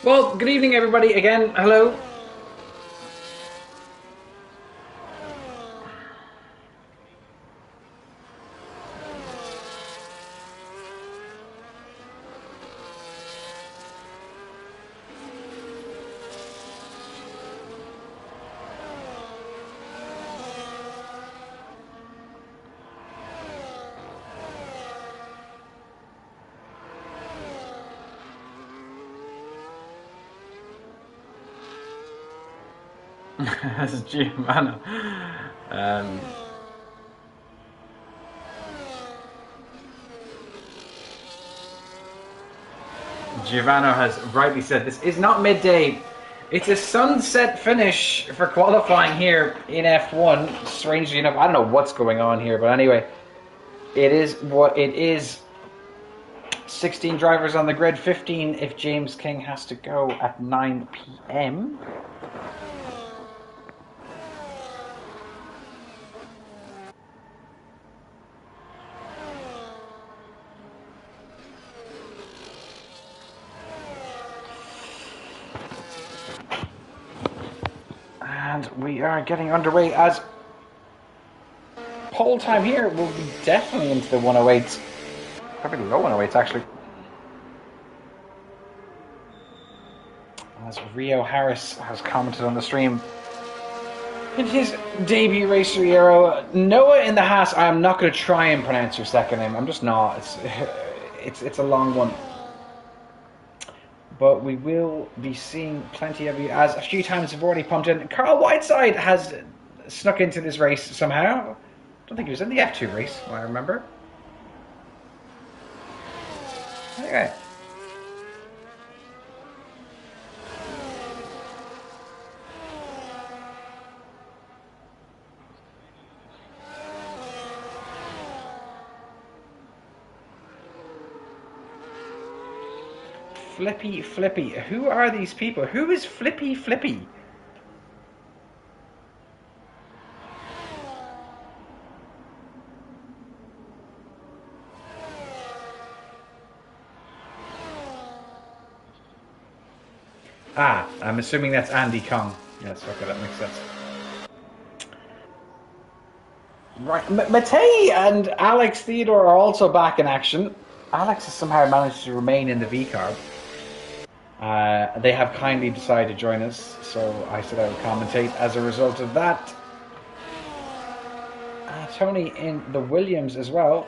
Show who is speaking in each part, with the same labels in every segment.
Speaker 1: Well, good evening, everybody. Again, hello. That's Giovanna. Giovanna has rightly said this is not midday. It's a sunset finish for qualifying here in F1. Strangely enough, I don't know what's going on here, but anyway, it is what it is. 16 drivers on the grid, 15 if James King has to go at 9 p.m. And we are getting underway as pole time here will be definitely into the 108s. Probably low 108s actually. As Rio Harris has commented on the stream. In his debut race for Ero, Noah in the Haas. I am not going to try and pronounce your second name. I'm just not. It's a long one. But we will be seeing plenty of you, as a few times have already pumped in. Carl Whiteside has snuck into this race somehow. I don't think he was in the F2 race, I remember. Anyway. Flippy Flippy. Who are these people? Who is Flippy Flippy? Ah, I'm assuming that's Andy Kong. Yes, okay, that makes sense. Right, Matei and Alex Theodore are also back in action. Alex has somehow managed to remain in the V-Carb. They have kindly decided to join us, so I said I would commentate as a result of that. Tony in the Williams as well.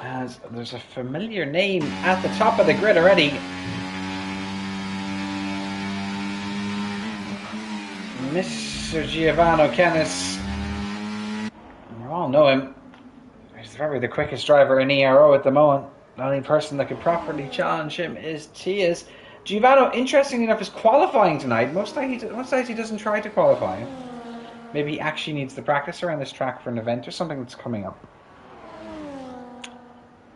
Speaker 1: As there's a familiar name at the top of the grid already. Mr. Giovanni Canis. We all know him. He's probably the quickest driver in ERO at the moment. The only person that could properly challenge him is Tias. Giovanni, interestingly enough, is qualifying tonight. Most days he doesn't try to qualify. Maybe he actually needs to practice around this track for an event or something that's coming up.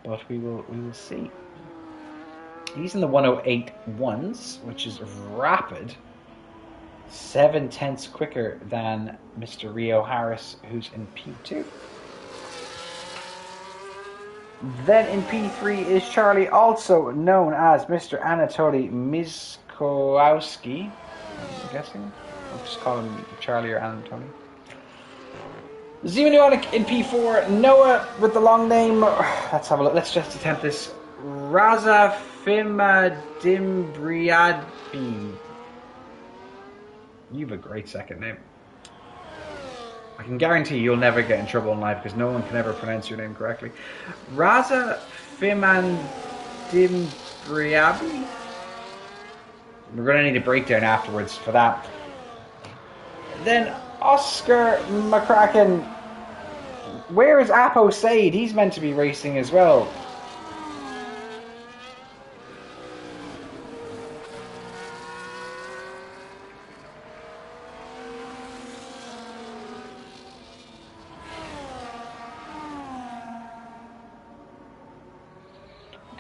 Speaker 1: But we will see. He's in the 108 ones, which is rapid. 7/10 quicker than Mr. Rio Harris, who's in P2. Then in P3 is Charlie, also known as Mr. Anatoly Mizkowski. I'm guessing. I'll just call him Charlie or Anatoly. Zimonionik in P4, Noah with the long name. Let's have a look. Let's just attempt this. Raza Fimadimbriadbi. You have a great second name. I can guarantee you'll never get in trouble in life because no one can ever pronounce your name correctly. Raza Fimandimbriabi. We're going to need a breakdown afterwards for that. Then Oscar McCracken. Where is Apo Said? He's meant to be racing as well.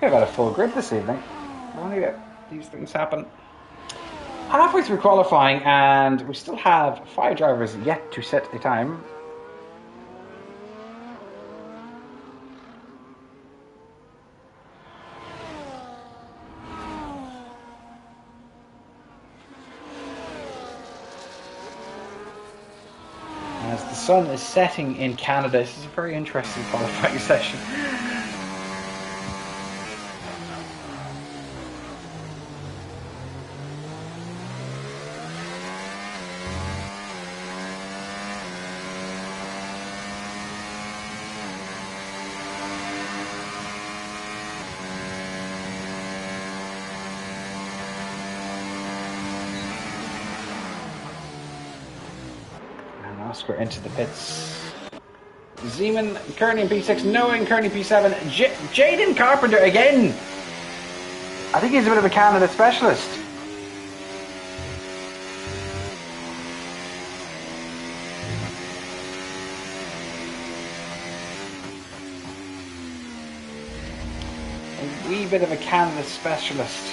Speaker 1: Could have had a full grid this evening. Only that these things happen. Halfway through qualifying, and we still have 5 drivers yet to set a time. As the sun is setting in Canada, this is a very interesting qualifying session. Oscar into the pits. Zeman currently in P6, Noah in currently P7, Jaden Carpenter again! I think he's a bit of a Canada specialist. A wee bit of a Canada specialist.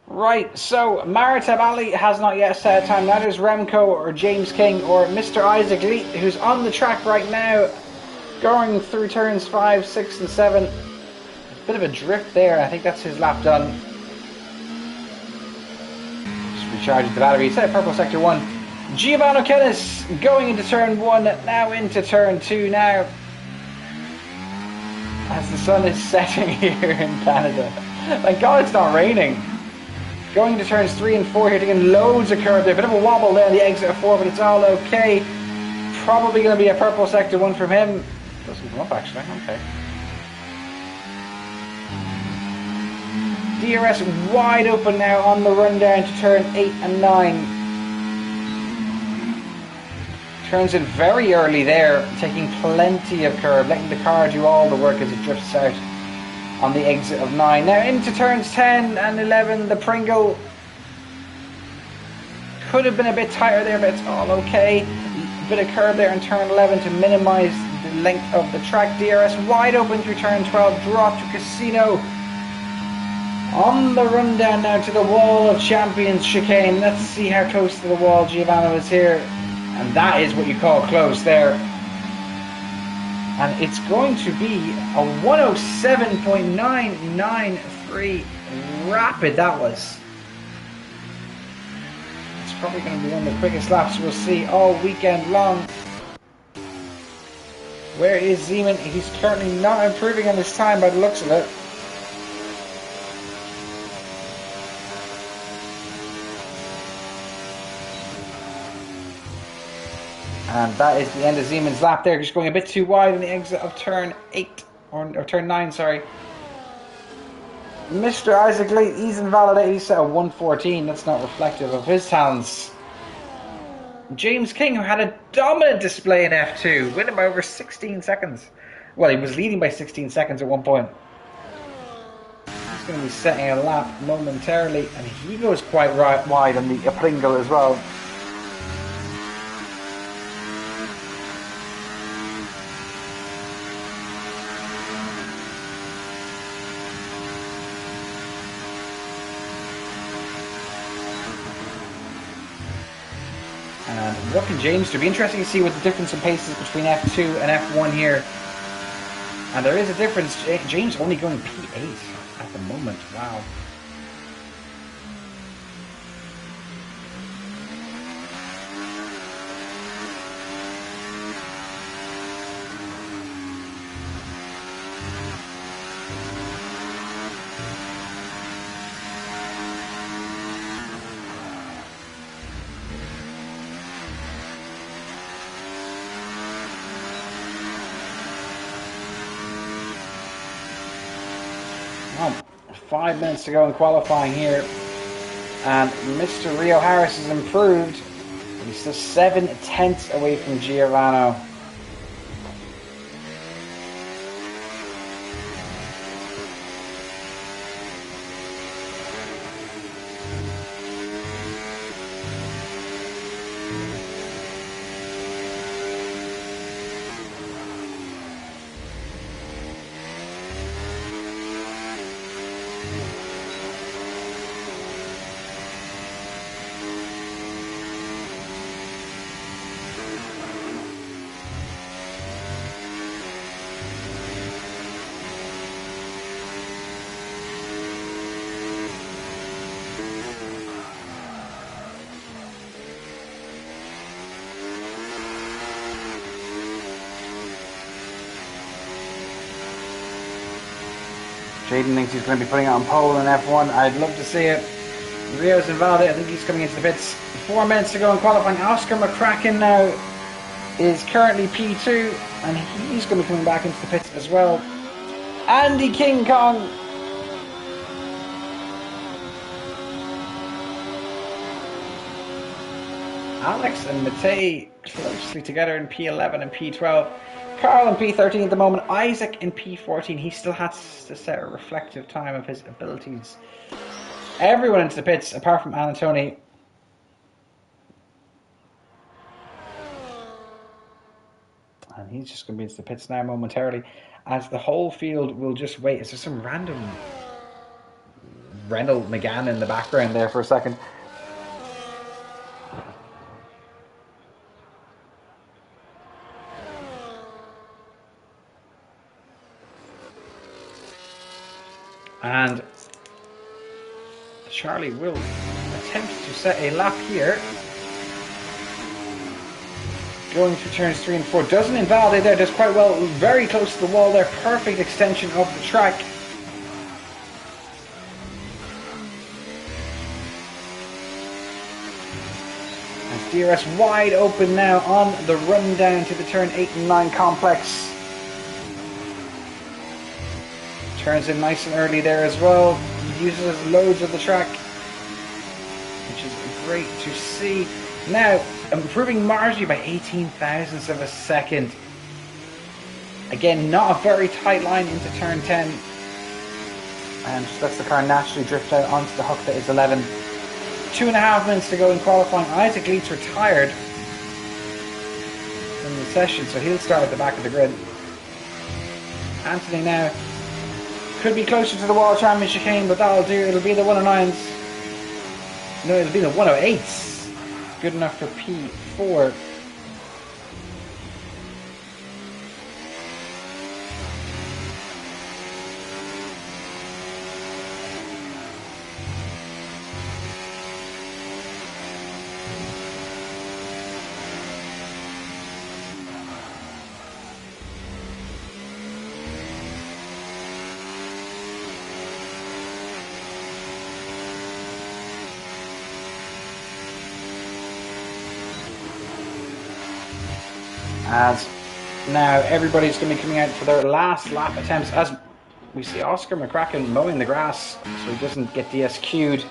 Speaker 1: Right, so Maritab Ali has not yet set a time. Neither is Remco or James King or Mr. Isaac Lee, who's on the track right now, going through turns 5, 6 and 7. A bit of a drift there. I think that's his lap done. Just recharging the battery. Set purple sector 1. Giovanni Kennis going into turn 1, now into turn 2 now. As the sun is setting here in Canada. Thank God it's not raining. Going to turns 3 and 4 here, taking loads of curve there. Bit of a wobble there on the exit of 4, but it's all okay. Probably going to be a purple sector 1 from him. Doesn't come up actually, okay. DRS wide open now on the run down to turn 8 and 9. Turns in very early there, taking plenty of curve, letting the car do all the work as it drifts out on the exit of 9. Now into turns 10 and 11, the Pringle could have been a bit tighter there, but it's all okay. A bit of curve there in turn 11 to minimise the length of the track. DRS wide open through turn 12, drop to Casino. On the run down now to the Wall of Champions chicane. Let's see how close to the wall Giovanni is here. And that is what you call close there. And it's going to be a 107.993 rapid, that was. It's probably going to be one of the quickest laps we'll see all weekend long. Where is Zeman? He's currently not improving on his time by the looks of it. And that is the end of Zeman's lap there, just going a bit too wide on the exit of turn 8, or turn 9, sorry. Mr. Isaac Lee, he's invalidated, he's set a 114, that's not reflective of his talents. James King, who had a dominant display in F2, winning by over 16 seconds. Well, he was leading by 16 seconds at one point. He's going to be setting a lap momentarily, and he goes quite wide on the Pringle as well. And what can James do? It'll be interesting to see what the difference in pace is between F2 and F1 here. And there is a difference. James only going P8 at the moment. Wow. Well, 5 minutes to go in qualifying here, and Mr. Rio Harris has improved. He's still 7/10 away from Giovanni. Jaden thinks he's going to be putting it on pole in F1. I'd love to see it. Rio's invalid. I think he's coming into the pits. 4 minutes to go in qualifying. Oscar McCracken now is currently P2, and he's going to be coming back into the pits as well. Andy King Kong. Alex and Matei closely together in P11 and P12. Carl in P13 at the moment. Isaac in P14. He still has to set a reflective time of his abilities. Everyone into the pits apart from Anatoni. And he's just going to be into the pits now momentarily, as the whole field will just wait. Is there some random Rendell McGann in the background there for a second? And Charlie will attempt to set a lap here. Going through turns 3 and 4. Doesn't invalidate there. Does quite well. Very close to the wall there. Perfect extension of the track. As DRS wide open now on the run down to the turn 8 and 9 complex. Turns in nice and early there as well. Uses loads of the track, which is great to see. Now, improving marginally by 18 thousandths of a second. Again, not a very tight line into turn 10. And just lets the car naturally drift out onto the hook that is 11. 2.5 minutes to go in qualifying. Isaac Leeds retired in the session, so he'll start at the back of the grid. Anthony now could be closer to the World Champion chicane, but that'll do. It'll be the 109s. No, it'll be the 108s. Good enough for P4. As now everybody's going to be coming out for their last lap attempts, as we see Oscar McCracken mowing the grass so he doesn't get DSQ'd.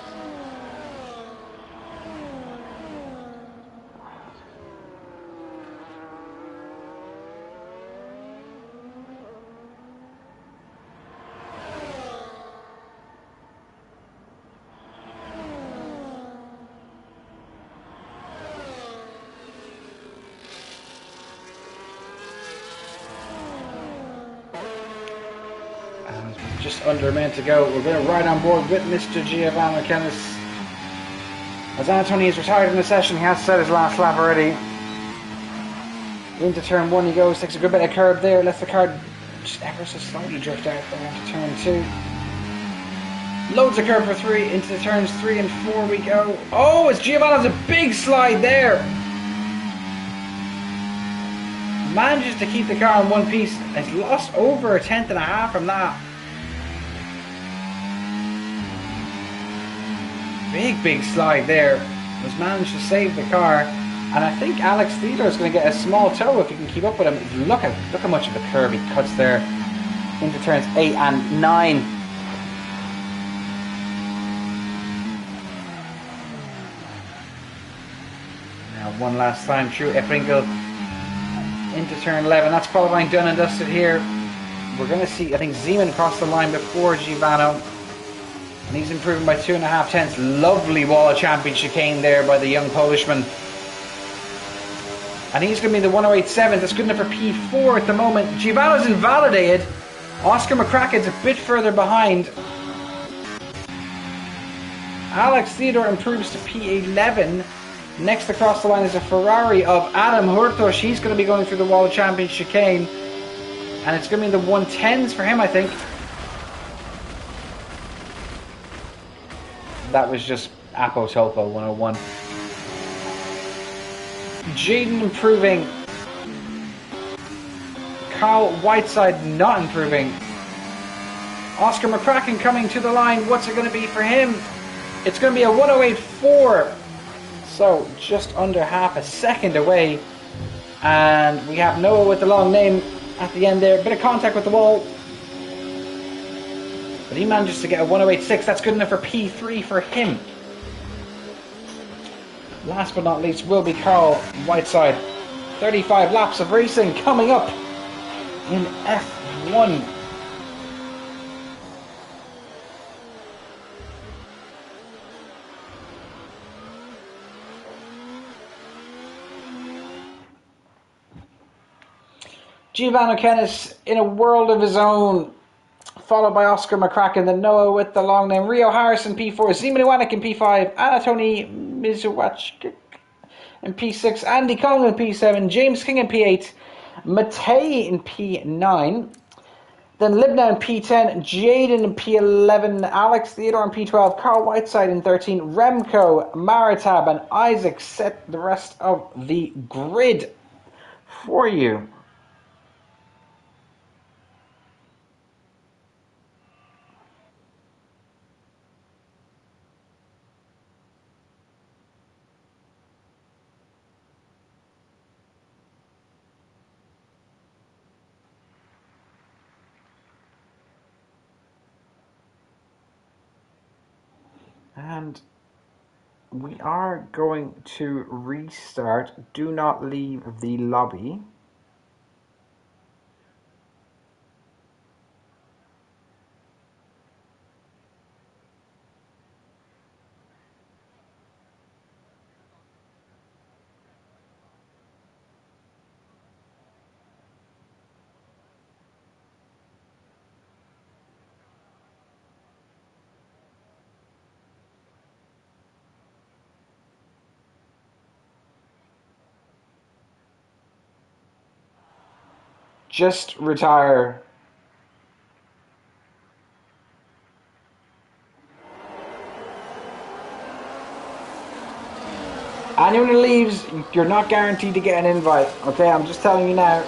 Speaker 1: Just under a minute to go. We're going to ride on board with Mr. Giovanni Kennis. As Anthony is retired in the session, he has set his last lap already. Into turn 1 he goes, takes a good bit of curb there, lets the car just ever so slightly drift out there into turn 2. Loads of curb for 3, into the turns 3 and 4 we go. Oh, it's Giovanni has a big slide there. Manages to keep the car in one piece. Has lost over 1/10 and a half from that. Big slide there. Has managed to save the car, and I think Alex Theodore is going to get a small tow if he can keep up with him. Look how much of a curve he cuts there into turns 8 and 9. Now one last time through Efrinkel into turn 11. That's qualifying done and dusted here. We're going to see, I think, Zeman cross the line before Givano. And he's improving by 2.5 tenths. Lovely Wall Champion chicane there by the young Polishman. And he's going to be the 108.7. That's good enough for P4 at the moment. Givano's invalidated. Oscar McCracken's a bit further behind. Alex Theodore improves to P11. Next across the line is a Ferrari of Adam Hurtos. He's going to be going through the World Champion chicane. And it's going to be the 110s for him, I think. That was just Apo Topo 101. Jaden improving. Carl Whiteside not improving. Oscar McCracken coming to the line. What's it going to be for him? It's going to be a 108.4. So just under half a second away. And we have Noah with the long name at the end there. Bit of contact with the wall. But he manages to get a 108.6. That's good enough for P3 for him. Last but not least will be Carl Whiteside. 35 laps of racing coming up in F1. Giovanni Kennis in a world of his own, followed by Oscar McCracken, then Noah with the long name, Rio Harrison P4, Zeman Iwanek in P5, Anatoni Mizuwachik in P6, Andy Coleman in P7, James King in P8, Matei in P9, then Libna in P10, Jaden in P11, Alex Theodore in P12, Carl Whiteside in 13, Remco, Maritab and Isaac set the rest of the grid for you. And we are going to restart. Do not leave the lobby. Just retire. Anyone who leaves, you're not guaranteed to get an invite. Okay, I'm just telling you now.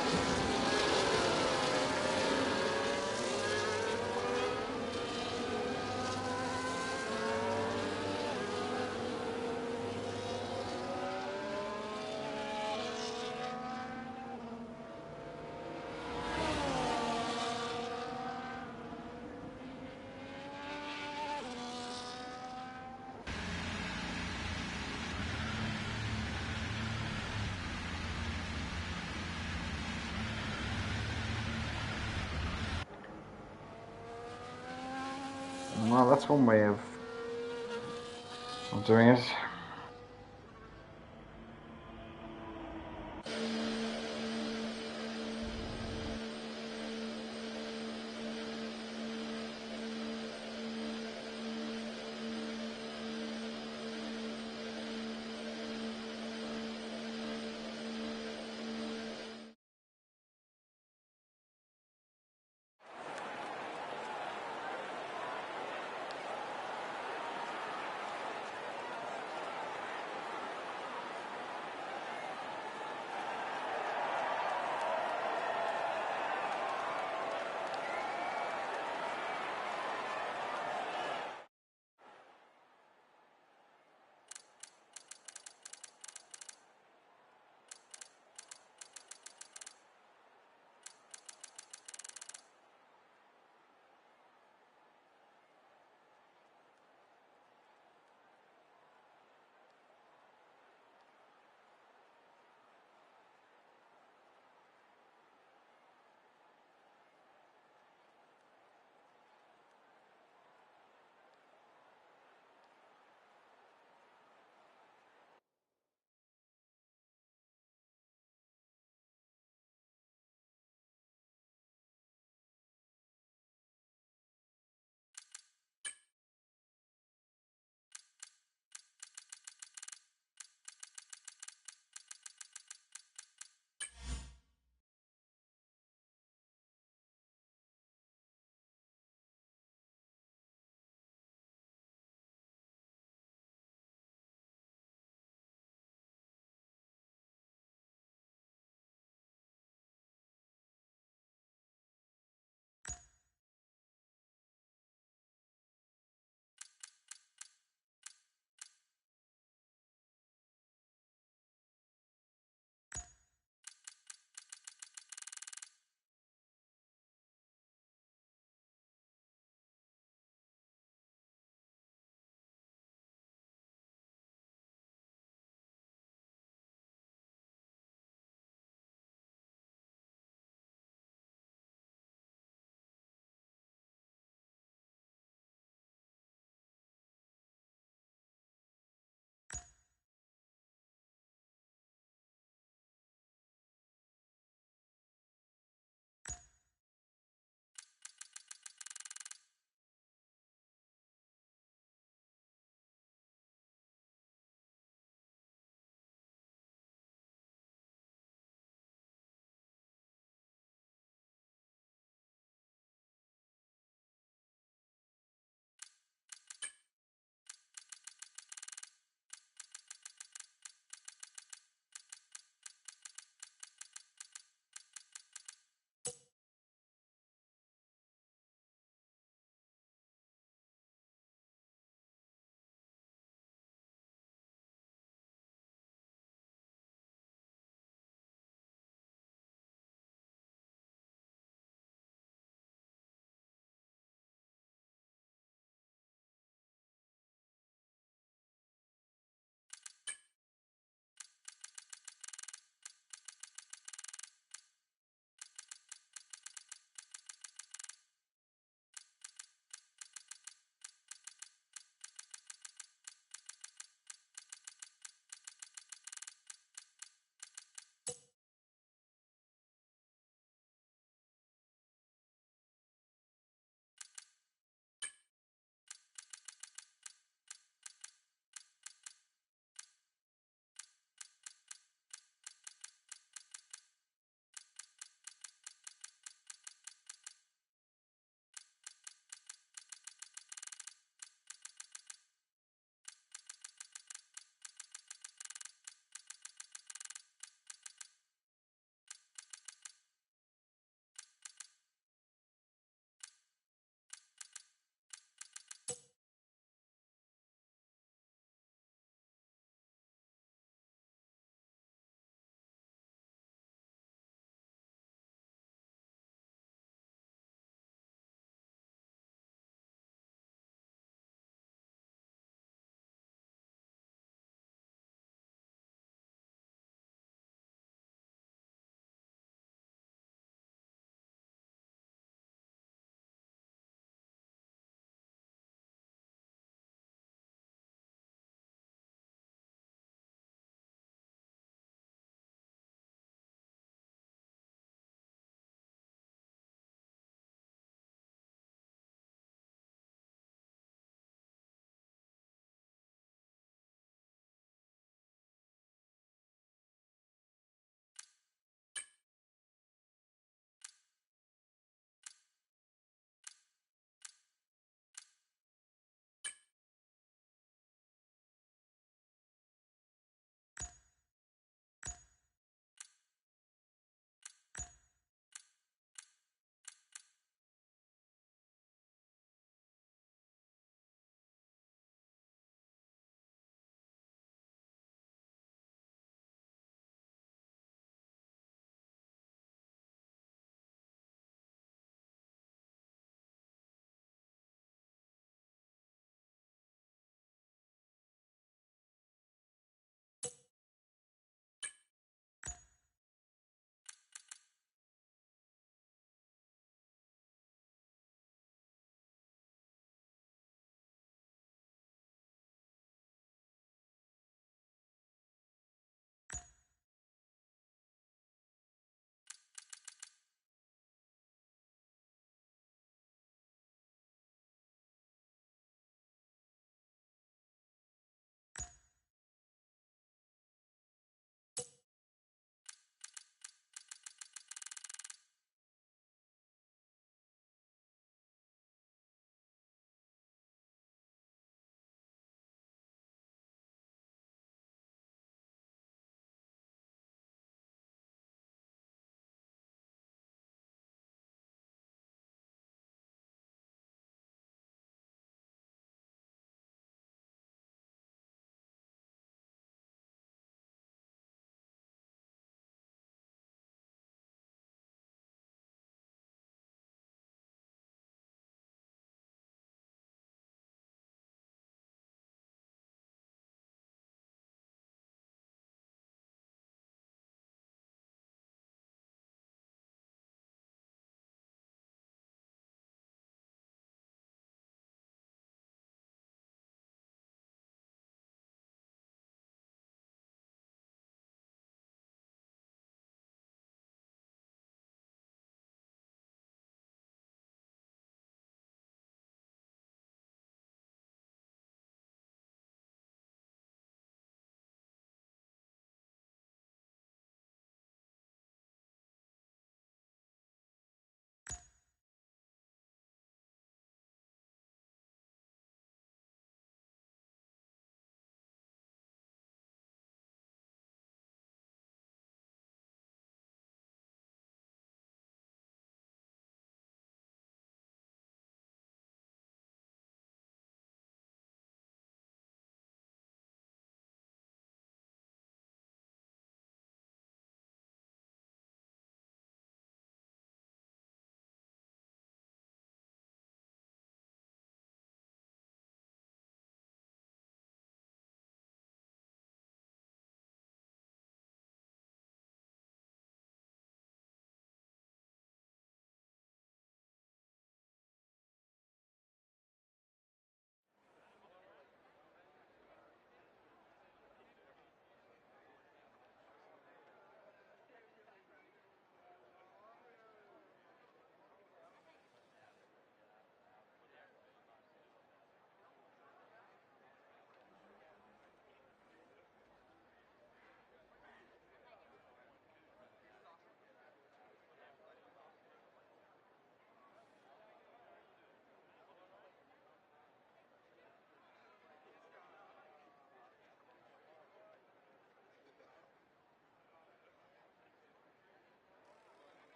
Speaker 1: Well, that's one way of doing it.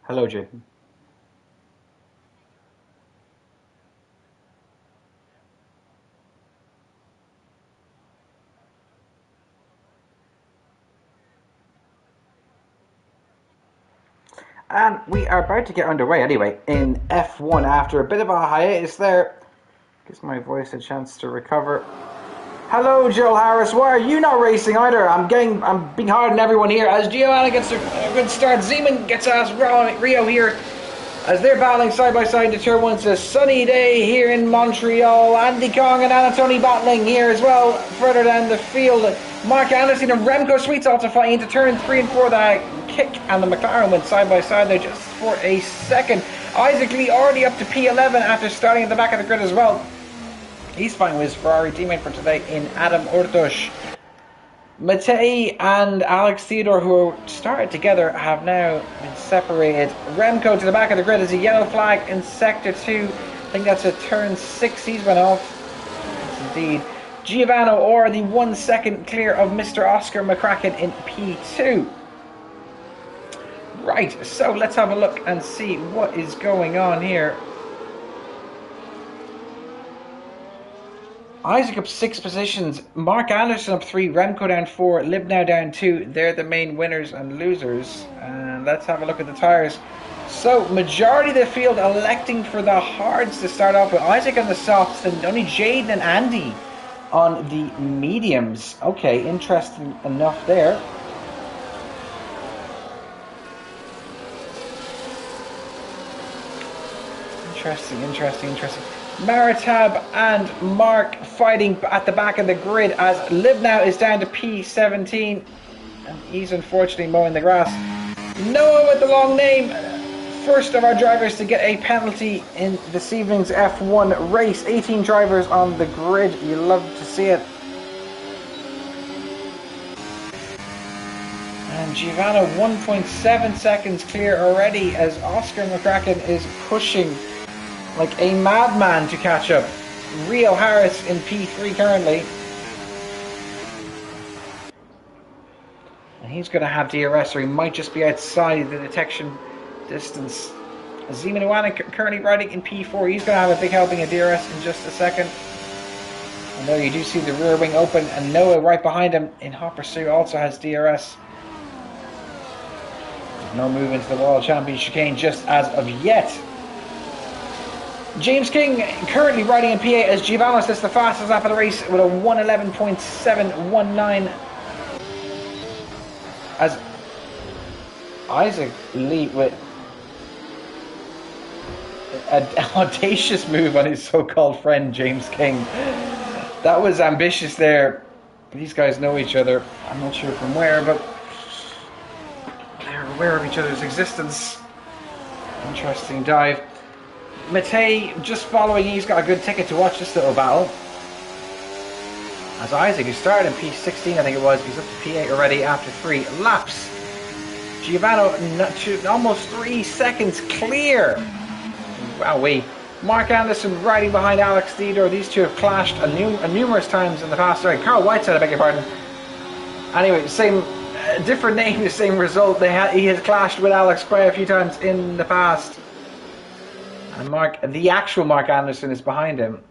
Speaker 1: Hello, Jay. And we are about to get underway anyway in F1 after a bit of a hiatus there. Gives my voice a chance to recover. Hello, Joel Harris. Why are you not racing either? I'm being hard on everyone here as Giovanna gets a good start. Zeman gets asked Rio here as they're battling side by side to turn one. It's a sunny day here in Montreal. Andy Kong and Anatoni battling here as well further down the field. Mark Anderson and Remco Sweets also fighting into turn 3 and 4. The kick and the McLaren went side by side there just for a second. Isaac Lee already up to P11 after starting at the back of the grid as well. He's fighting with his Ferrari teammate for today in Adam Urtush. Matei and Alex Theodore, who started together, have now been separated. Remco to the back of the grid is a yellow flag in Sector 2. I think that's a turn 6 he's went off. Yes, indeed. Giovanni or the 1 second clear of Mr. Oscar McCracken in P2. Right, so let's have a look and see what is going on here. Isaac up 6 positions, Mark Anderson up 3, Remco down 4, Lib now down 2. They're the main winners and losers. And let's have a look at the tyres. So, majority of the field electing for the hards to start off with. Isaac on the softs, and only Jaden and Andy on the mediums. Okay, interesting enough there. Interesting. Maritab and Mark fighting at the back of the grid as Libnow is down to P17 and he's unfortunately mowing the grass. Noah with the long name, first of our drivers to get a penalty in this evening's F1 race. 18 drivers on the grid, you love to see it. And Giovanna 1.7 seconds clear already as Oscar McCracken is pushing like a madman to catch up. Rio Harris in P3 currently. And he's going to have DRS, or he might just be outside the detection distance. Zeman Iwanek currently riding in P4. He's going to have a big helping of DRS in just a second. And there you do see the rear wing open, and Noah right behind him in hot pursuit also has DRS. No move into the World Champion chicane just as of yet. James King currently riding in P8 as Giovanni sits the fastest lap of the race with a 1:11.719. As Isaac Lee with an audacious move on his so-called friend James King. That was ambitious there. These guys know each other. I'm not sure from where, but they're aware of each other's existence. Interesting dive. Matei just following, he's got a good ticket to watch this little battle. As Isaac, who started in P16 I think it was, he's up to P8 already after 3 laps. Giovanni almost 3 seconds clear. Wowee. Mark Anderson riding behind Alex Theodore. These two have clashed numerous times in the past. Sorry, Carl Whiteside, I beg your pardon. Anyway, same, different name, the same result. He has clashed with Alex quite a few times in the past. And the actual Mark Anderson is behind him.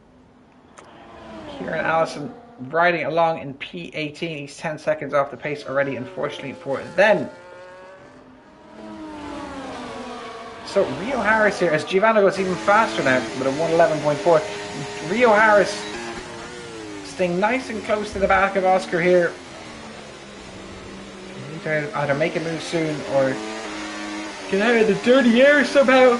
Speaker 1: Kieran Allison riding along in P18. He's 10 seconds off the pace already, unfortunately for them. So Rio Harris here, as Giovanni goes even faster now with a 1:11.4. Rio Harris staying nice and close to the back of Oscar here. They need to either make a move soon or get out of the dirty air somehow.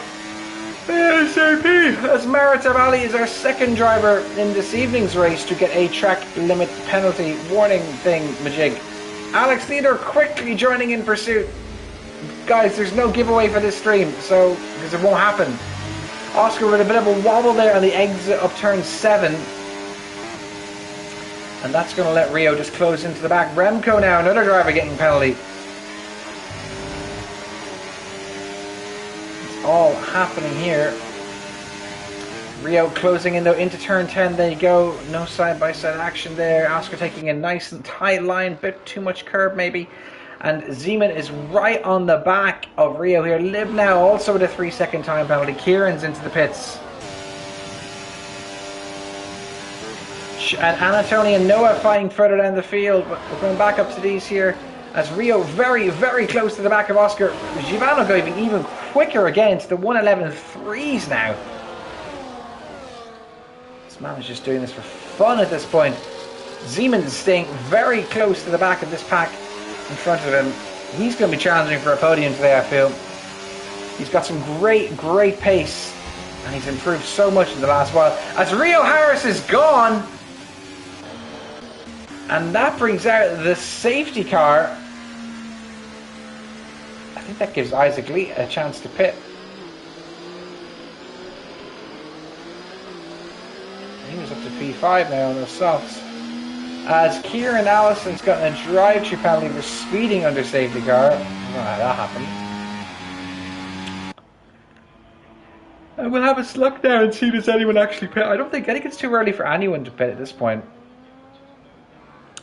Speaker 1: ASAP! As Maritab Ali is our second driver in this evening's race to get a track limit penalty warning thing majig. Alex Theodore quickly joining in pursuit. Guys, there's no giveaway for this stream, so because it won't happen. Oscar with a bit of a wobble there on the exit of turn 7. And that's going to let Rio just close into the back. Remco now, another driver getting penalty. All happening here. Rio closing in though into turn 10. There you go. No side-by-side action there. Oscar taking a nice and tight line. Bit too much curb maybe. And Zeman is right on the back of Rio here. Lib now also with a 3-second time penalty. Kieran's into the pits. And Anatoly and Noah fighting further down the field. But we're going back up to these here. As Rio very, very close to the back of Oscar. Givano going even quicker again to the 1:11.3s now. This man is just doing this for fun at this point. Zeman is staying very close to the back of this pack in front of him. He's going to be challenging for a podium today, I feel. He's got some great, great pace. And he's improved so much in the last while. As Rio Harris is gone. And that brings out the safety car. I think that gives Isaac Lee a chance to pit. He was up to P5 now on those softs. As Kieran Allison's gotten a drive-through penalty for speeding under safety car. I don't know how that happened. And we'll have a look now and see does anyone actually pit. I think it's too early for anyone to pit at this point.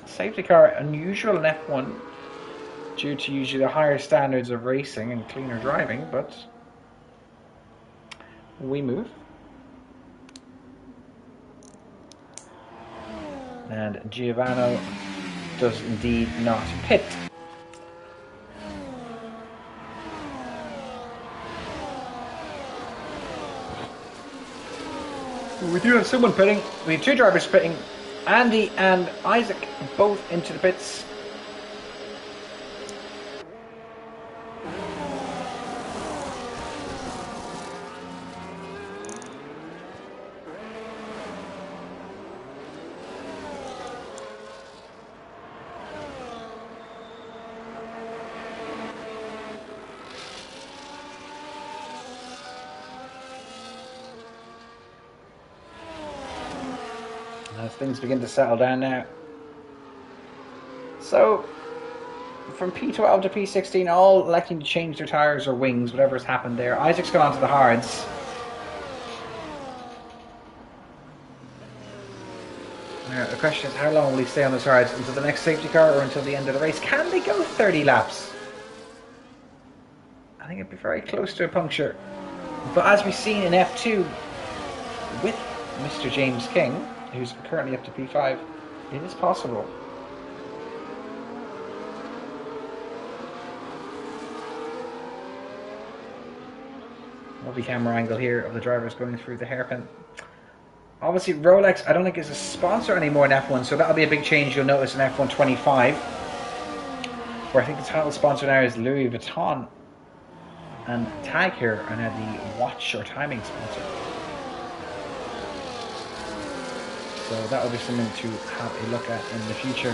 Speaker 1: Safety car, unusual in F1 due to usually the higher standards of racing and cleaner driving, but we move. And Giovanni does indeed not pit. We do have someone pitting. We have two drivers pitting. Andy and Isaac both into the pits. As things begin to settle down now. So, from P12 to P16, all electing to change their tyres or wings, whatever's happened there. Isaac's gone on to the hards. Now, the question is, how long will he stay on those hards? Until the next safety car or until the end of the race? Can they go 30 laps? I think it'd be very close to a puncture. But as we've seen in F2, with Mr. James King, who's currently up to P5, it is possible. Lovely camera angle here of the drivers going through the hairpin. Obviously Rolex I don't think is a sponsor anymore in F1, so that'll be a big change you'll notice in F1 25, where I think the title sponsor now is Louis Vuitton, and Tag here are now the watch or timing sponsor. So that will be something to have a look at in the future.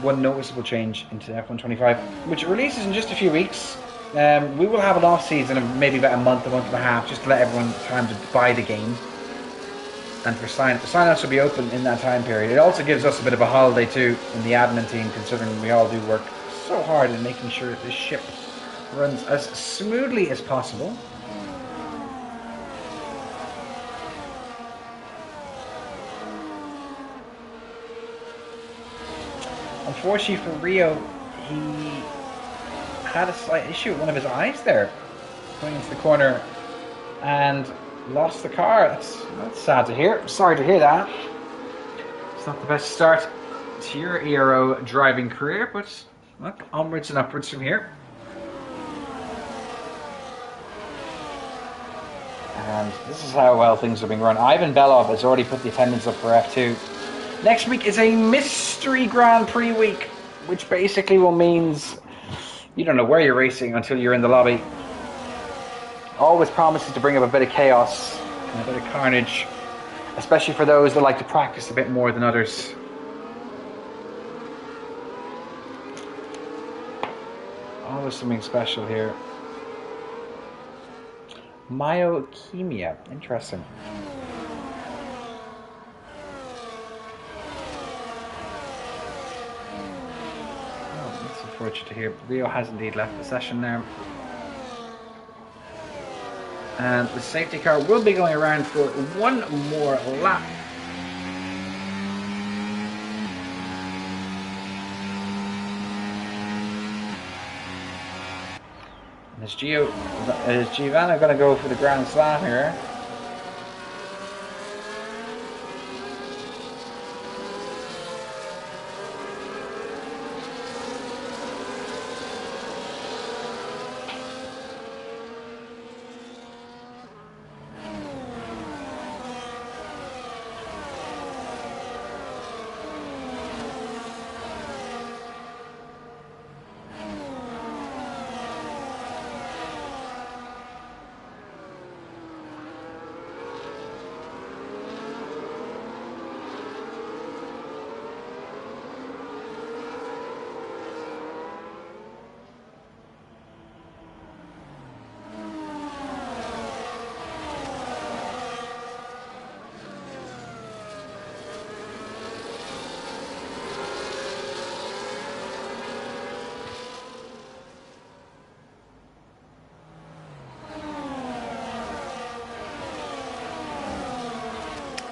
Speaker 1: One noticeable change into F1 25, which releases in just a few weeks. We will have an off season of maybe about a month and a half, just to let everyone time to buy the game. And for sign-ups will be open in that time period. It also gives us a bit of a holiday too in the admin team, considering we all do work so hard in making sure that this ship runs as smoothly as possible. Unfortunately for Rio, he had a slight issue with one of his eyes there, going into the corner, and lost the car. That's sad to hear. Sorry to hear that. It's not the best start to your Ero driving career, but look, onwards and upwards from here. And this is how well things are being run. Ivan Belov has already put the attendance up for F2. Next week is a mystery Grand Prix week, which basically means you don't know where you're racing until you're in the lobby. Always promises to bring up a bit of chaos and a bit of carnage, especially for those that like to practice a bit more than others. Always something special here. Myochemia, interesting. To hear. Rio has indeed left the session now, and the safety car will be going around for one more lap. Is Giovanna going to go for the Grand Slam here?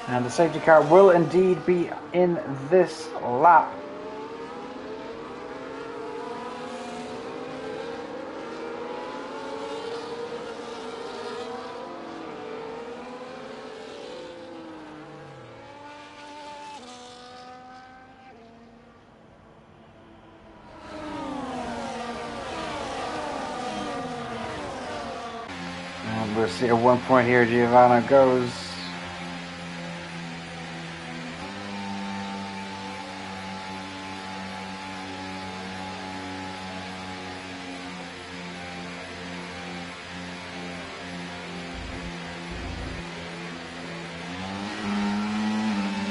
Speaker 1: And the safety car will indeed be in this lap. And we'll see at one point here, Giovanna goes.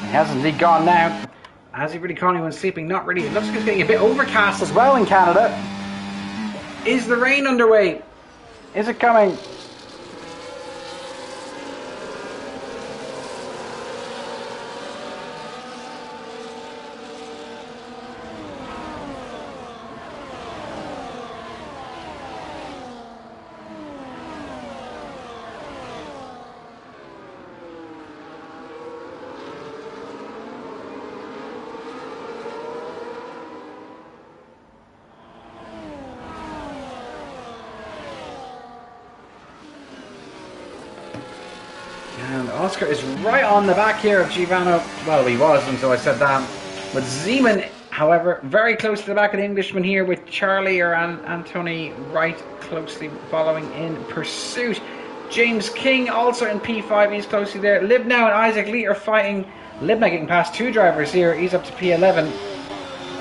Speaker 1: He hasn't indeed gone now. Has he really caught anyone sleeping? Not really. It looks like it's getting a bit overcast as well in Canada. Is the rain underway? Is it coming? And Oscar is right on the back here of Giovanna. Well, he was until I said that. But Zeman, however, very close to the back of the Englishman here, with Charlie or Anthony right closely following in pursuit. James King also in P5, he's closely there. Libnow and Isaac Lee are fighting. Libnow getting past two drivers here, he's up to P11.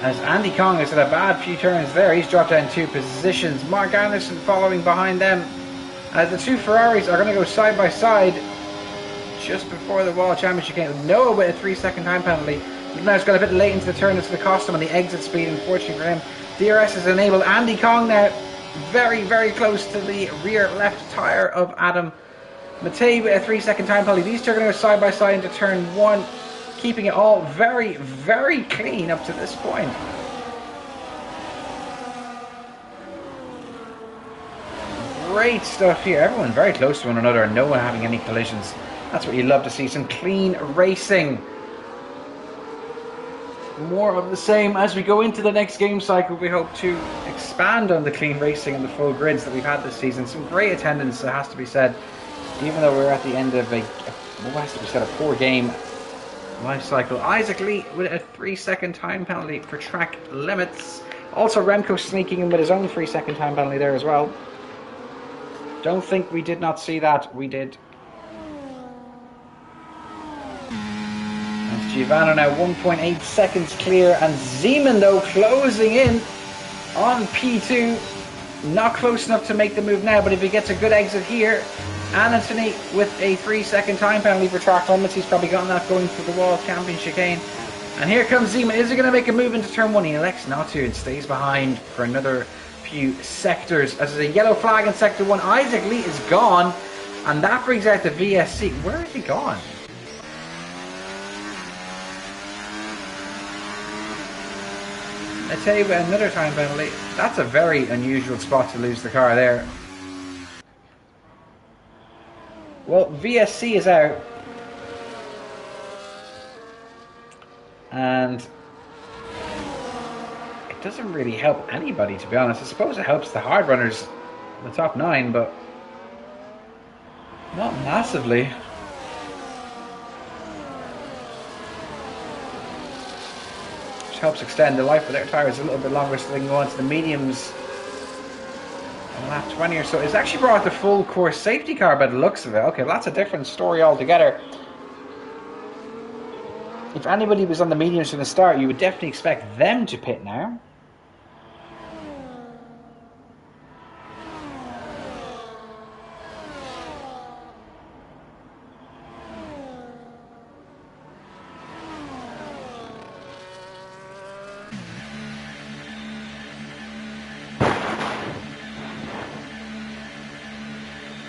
Speaker 1: As Andy Kong has had a bad few turns there, he's dropped down 2 positions. Mark Anderson following behind them. As the two Ferraris are going to go side by side just before the World Championship game. Noah with a 3-second time penalty. Libnow's got a bit late into the turn, it's the cost him on the exit speed, unfortunately for him. DRS has enabled Andy Kong now very, very close to the rear left tyre of Adam Matei with a 3-second time penalty. These two are going to go side by side into turn 1, keeping it all very, very clean up to this point. Great stuff here. Everyone very close to one another and no one having any collisions. That's what you love to see, some clean racing. More of the same as we go into the next game cycle. We hope to expand on the clean racing and the full grids that we've had this season. Some great attendance, it has to be said, even though we're at the end of a, what has to be said, a 4-game life cycle. Isaac Lee with a 3-second time penalty for track limits. Also Remco sneaking in with his own 3-second time penalty there as well. Don't think we did not see that. We did. And Giovanna now 1.8 seconds clear, and Zeman though closing in on P2. Not close enough to make the move now, but if he gets a good exit here, Anthony with a 3-second time penalty for track limits. He's probably gotten that going for the World Championship chicane. And here comes Zeman. Is he going to make a move into turn 1? He elects not to and stays behind for another few sectors. As there's a yellow flag in sector 1, Isaac Lee is gone, and that brings out the VSC. Where is he gone? I tell you, with another time penalty, that's a very unusual spot to lose the car there. Well, VSC is out, and it doesn't really help anybody, to be honest. I suppose it helps the hard runners the top 9, but not massively. Which helps extend the life of their tyres a little bit longer so they can go on to the mediums on lap 20 or so. It's actually brought the full course safety car by the looks of it. Okay, well, that's a different story altogether. If anybody was on the mediums from the start, you would definitely expect them to pit now.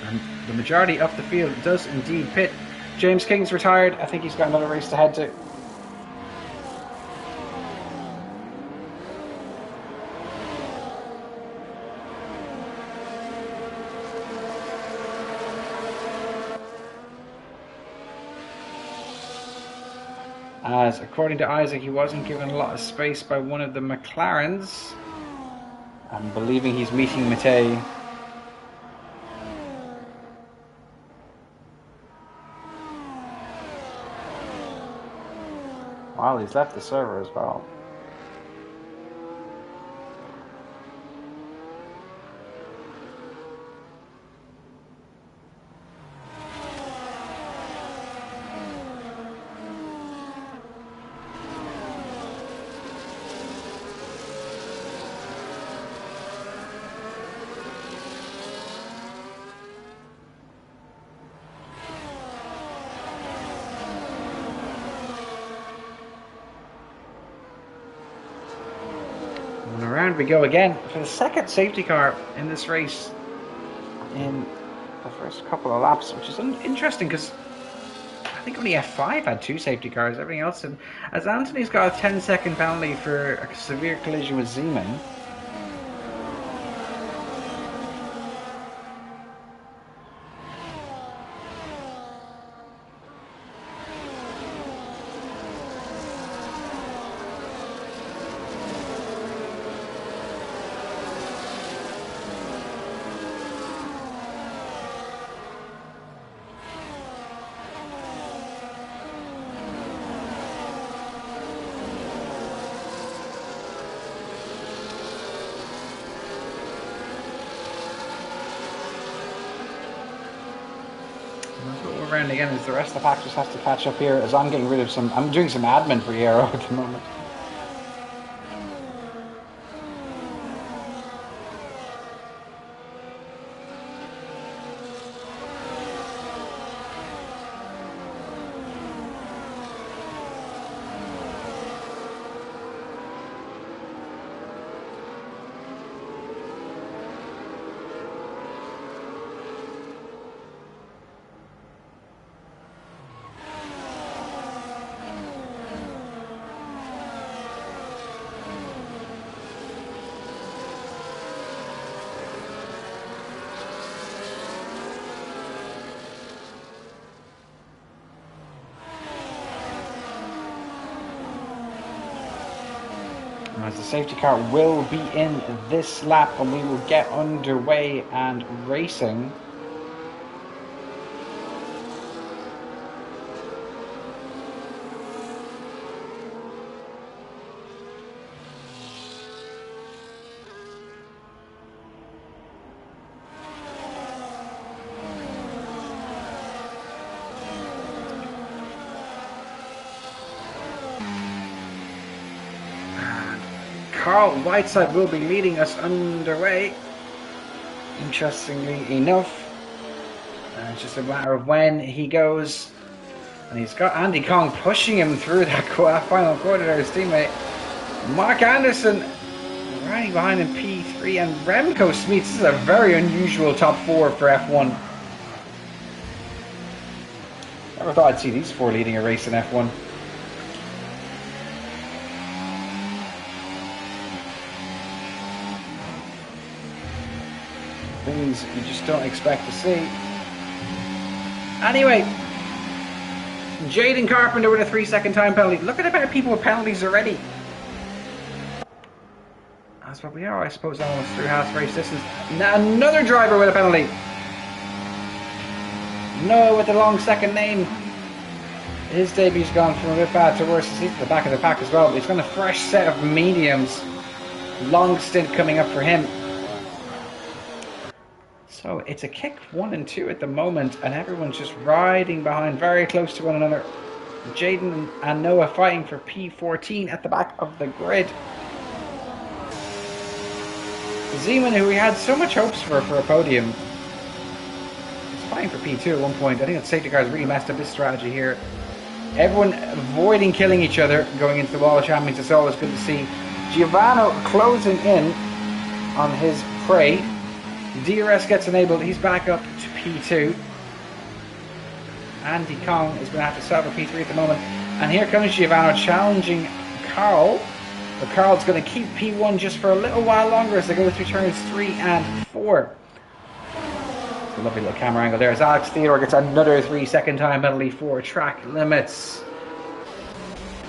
Speaker 1: And the majority of the field does indeed pit. James King's retired. I think he's got another race to head to. As according to Isaac, he wasn't given a lot of space by one of the McLarens. I'm believing he's meeting Matei. Wow, he's left the server as well. And around we go again for the second safety car in this race in the first couple of laps, which is interesting because I think only F5 had 2 safety cars, everything else didn't. As Anthony's got a 10-second penalty for a severe collision with Zeman. Around again as the rest of the pack just has to catch up here as I'm getting rid of some. I'm doing some admin for Ero at the moment. As the safety car will be in this lap and we will get underway and racing. Carl Whiteside will be leading us underway, interestingly enough. It's just a matter of when he goes. And he's got Andy Kong pushing him through that final quarter there, his teammate. Mark Anderson running behind in P3, and Remco Smeets. This is a very unusual top 4 for F1. Never thought I'd see these 4 leading a race in F1. Things you just don't expect to see. Anyway, Jaden Carpenter with a 3-second time penalty. Look at the amount of people with penalties already. As That's what we are, I suppose, almost through half race distance. Now another driver with a penalty. Noah with the long second name. His debut's gone from a bit bad to worse. He's at the back of the pack as well, but he's got a fresh set of mediums. Long stint coming up for him. So it's a kick 1 and 2 at the moment, and everyone's just riding behind very close to one another. Jaden and Noah fighting for P14 at the back of the grid. Zeman, who we had so much hopes for a podium, was fighting for P2 at one point. I think that safety car's really messed up his strategy here. Everyone avoiding killing each other going into the wall of champions. It's always good to see. Giovanni closing in on his prey. DRS gets enabled. He's back up to P2. Andy Kong is going to have to settle for P3 at the moment. And here comes Giovanni challenging Carl. But Carl's going to keep P1 just for a little while longer as they go through turns 3 and 4. It's a lovely little camera angle there as Alex Theodore gets another 3-second time penalty for track limits.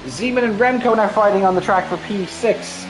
Speaker 1: Zeman and Remco now fighting on the track for P6.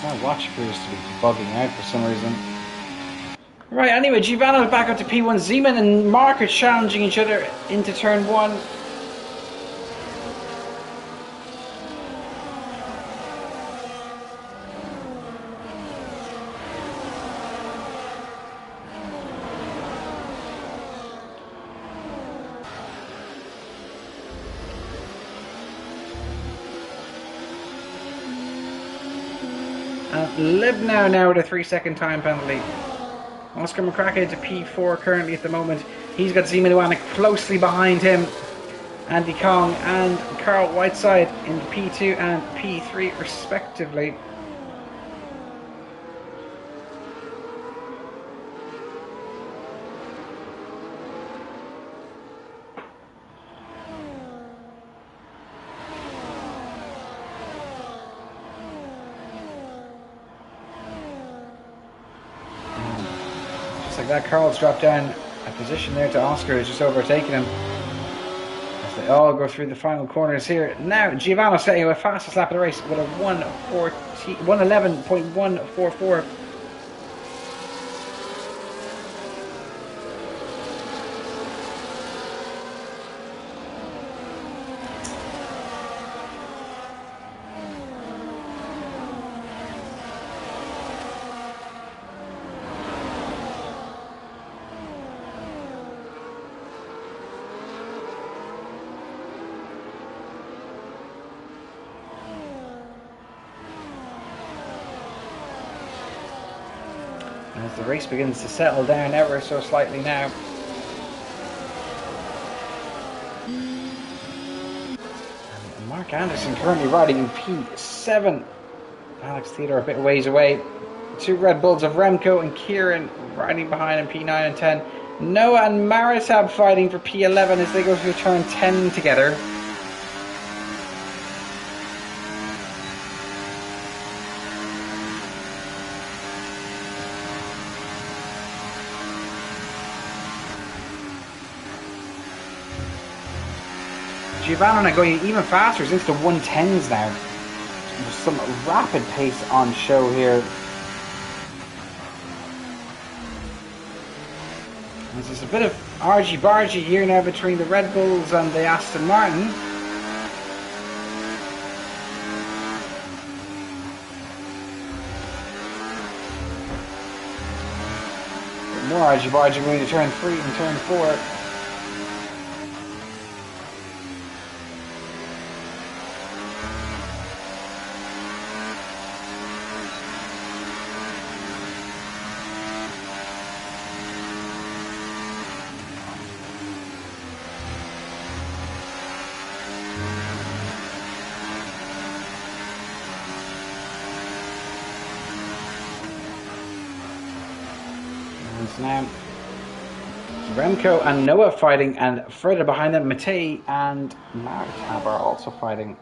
Speaker 1: My watch appears to be bugging out for some reason. Right, anyway, Giovanni back up to P1. Zeman and Mark are challenging each other into turn 1. Libnow now with a 3-second time penalty. Oscar McCracken into P4 currently at the moment. He's got Zeman Iwanek closely behind him. Andy Kong and Carl Whiteside in P2 and P3 respectively. Like that, Carl's dropped down a position there to Oscar, who's just overtaken him as they all go through the final corners here. Now Giovanni setting a fastest lap of the race with a 1:11.144. As the race begins to settle down ever so slightly now. And Mark Anderson currently riding in P7. Alex Theodore a bit ways away. Two Red Bulls of Remco and Kieran riding behind in P9 and 10. Noah and Maritab fighting for P11 as they go through turn 10 together. Giovanni going even faster, he's into the 110s now. There's some rapid pace on show here. There's just a bit of argy-bargy here now between the Red Bulls and the Aston Martin. More argy-bargy going to turn 3 and turn 4. And so now Remco and Noah fighting, and further behind them Matej and Maritab are also fighting.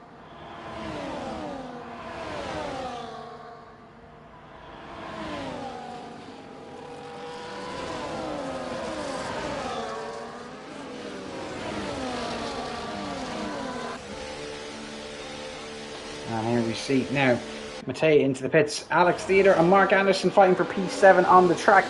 Speaker 1: And here we see now Matej into the pits, Alex Theodore and Mark Anderson fighting for P7 on the track.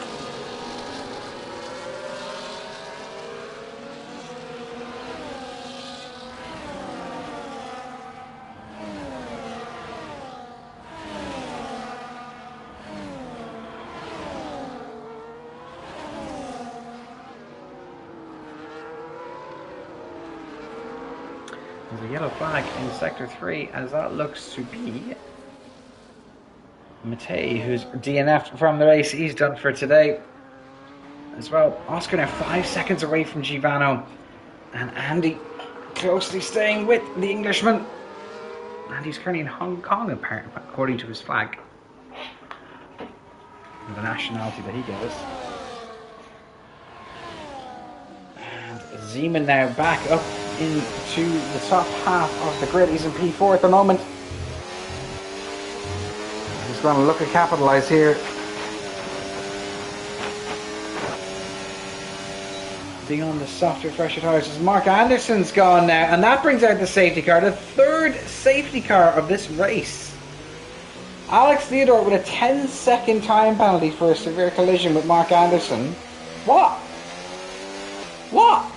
Speaker 1: There's a yellow flag in sector 3, as that looks to be Matej, who's DNF'd from the race. He's done for today as well. Oscar now 5 seconds away from Givano, and Andy closely staying with the Englishman. Andy's currently in Hong Kong, apparently, according to his flag, the nationality that he gave us. And Zeman now back up into the top half of the grid. He's in P4 at the moment. He's going to look to capitalise here. Being on the softer, fresher tyres. Mark Anderson's gone now, and that brings out the safety car, the third safety car of this race. Alex Theodore with a 10-second time penalty for a severe collision with Mark Anderson. What? What?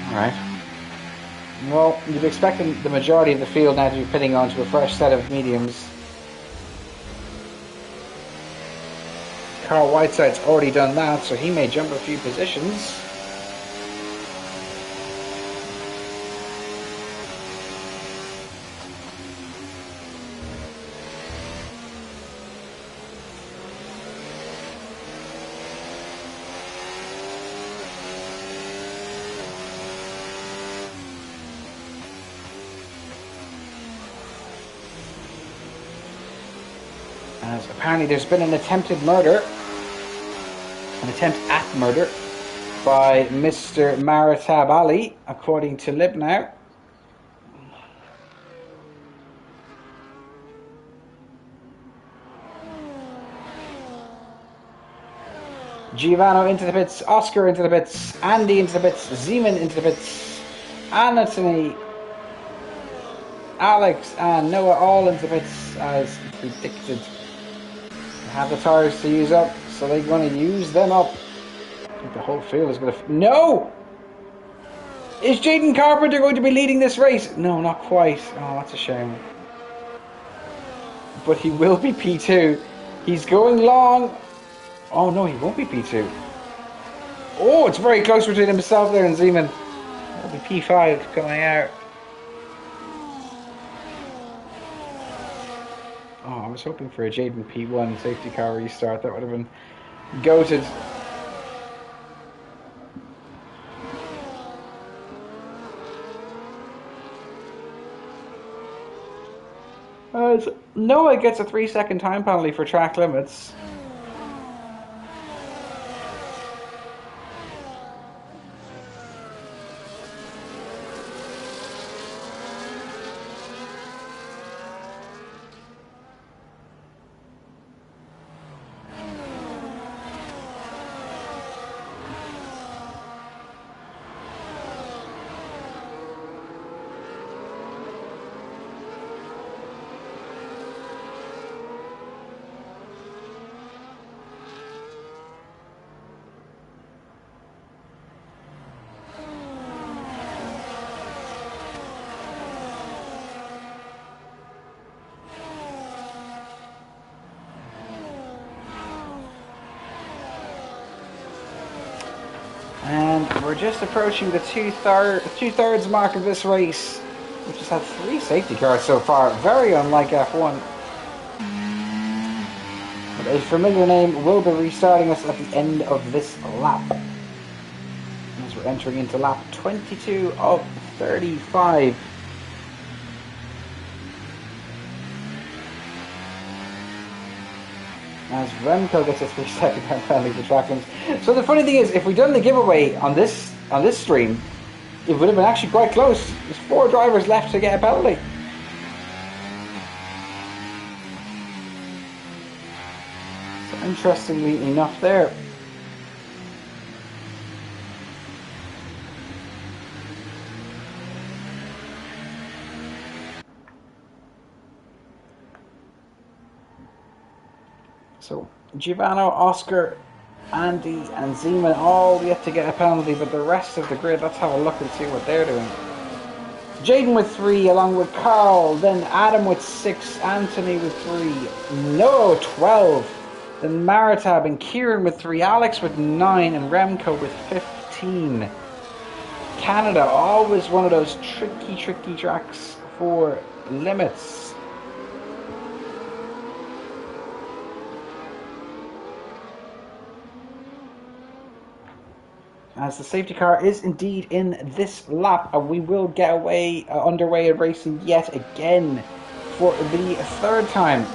Speaker 1: Alright. Well, you'd be expecting the majority of the field now to be pitting onto a fresh set of mediums. Carl Whiteside's already done that, so he may jump a few positions. As apparently there's been an attempted murder, an attempt at murder by Mr. Maritab Ali, according to Libnow. Giovanni into the pits, Oscar into the pits, Andy into the pits, Zeman into the pits, Anthony, Alex and Noah all into the pits as predicted. They have the tyres to use up, so they're going to use them up. I think the whole field is going to... No! Is Jaden Carpenter going to be leading this race? No, not quite. Oh, that's a shame. But he will be P2. He's going long. Oh no, he won't be P2. Oh, it's very close between himself there and Zeman. It'll be P5 coming out. Oh, I was hoping for a Jaden P1 safety car restart. That would have been goated. Noah gets a 3-second time penalty for track limits. And we're just approaching the two-thirds mark of this race, which has had 3 safety cars so far, very unlike F1. But a familiar name will be restarting us at the end of this lap, as we're entering into lap 22 of 35. As Remco gets a 3-second time penalty for track limits. So the funny thing is, if we'd done the giveaway on this stream, it would have been actually quite close. There's 4 drivers left to get a penalty. So interestingly enough there. So Giovanni, Oscar, Andy and Zeman all yet to get a penalty, but the rest of the grid, let's have a look and see what they're doing. Jaden with 3 along with Carl, then Adam with 6, Anthony with 3, Noah 12, then Maritab and Kieran with 3, Alex with 9 and Remco with 15. Canada, always one of those tricky tracks for limits. As the safety car is indeed in this lap, and we will get underway in racing yet again for the 3rd time.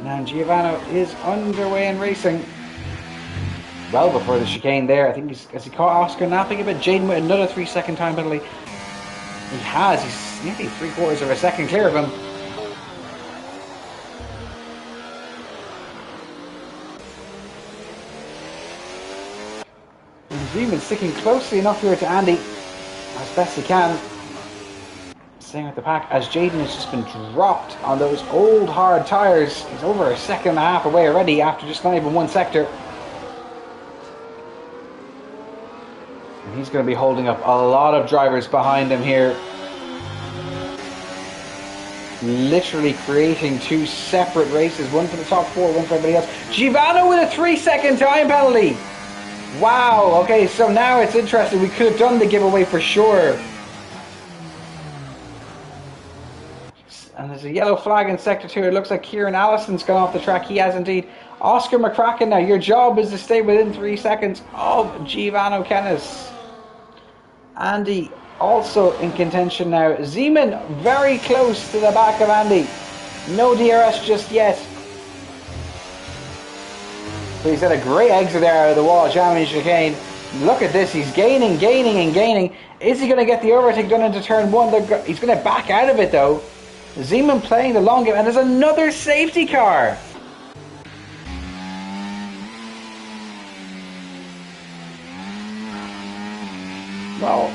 Speaker 1: Now Giovanni is underway in racing. Well before the chicane there. I think has he caught Oscar napping a bit? Jaden with another 3-second time penalty. He has. He's nearly 3/4 of a second clear of him. He's even sticking closely enough here to Andy as best he can. Staying with the pack as Jaden has just been dropped on those old hard tyres. He's over 1.5 seconds away already after just not even 1 sector. He's going to be holding up a lot of drivers behind him here. Literally creating 2 separate races. One for the top 4, one for everybody else. Giovanni with a 3-second time penalty. Wow. Okay, so now it's interesting. We could have done the giveaway for sure. And there's a yellow flag in Sector 2. It looks like Kieran Allison's gone off the track. He has indeed. Oscar McCracken now. Your job is to stay within 3 seconds of Giovanni Kennis. Andy also in contention now. Zeman very close to the back of Andy. No DRS just yet. So he's had a great exit there out of the wall, jamming chicane. Look at this, he's gaining. Is he going to get the overtake done into turn 1? He's going to back out of it though. Zeman playing the long game, and there's another safety car. Well,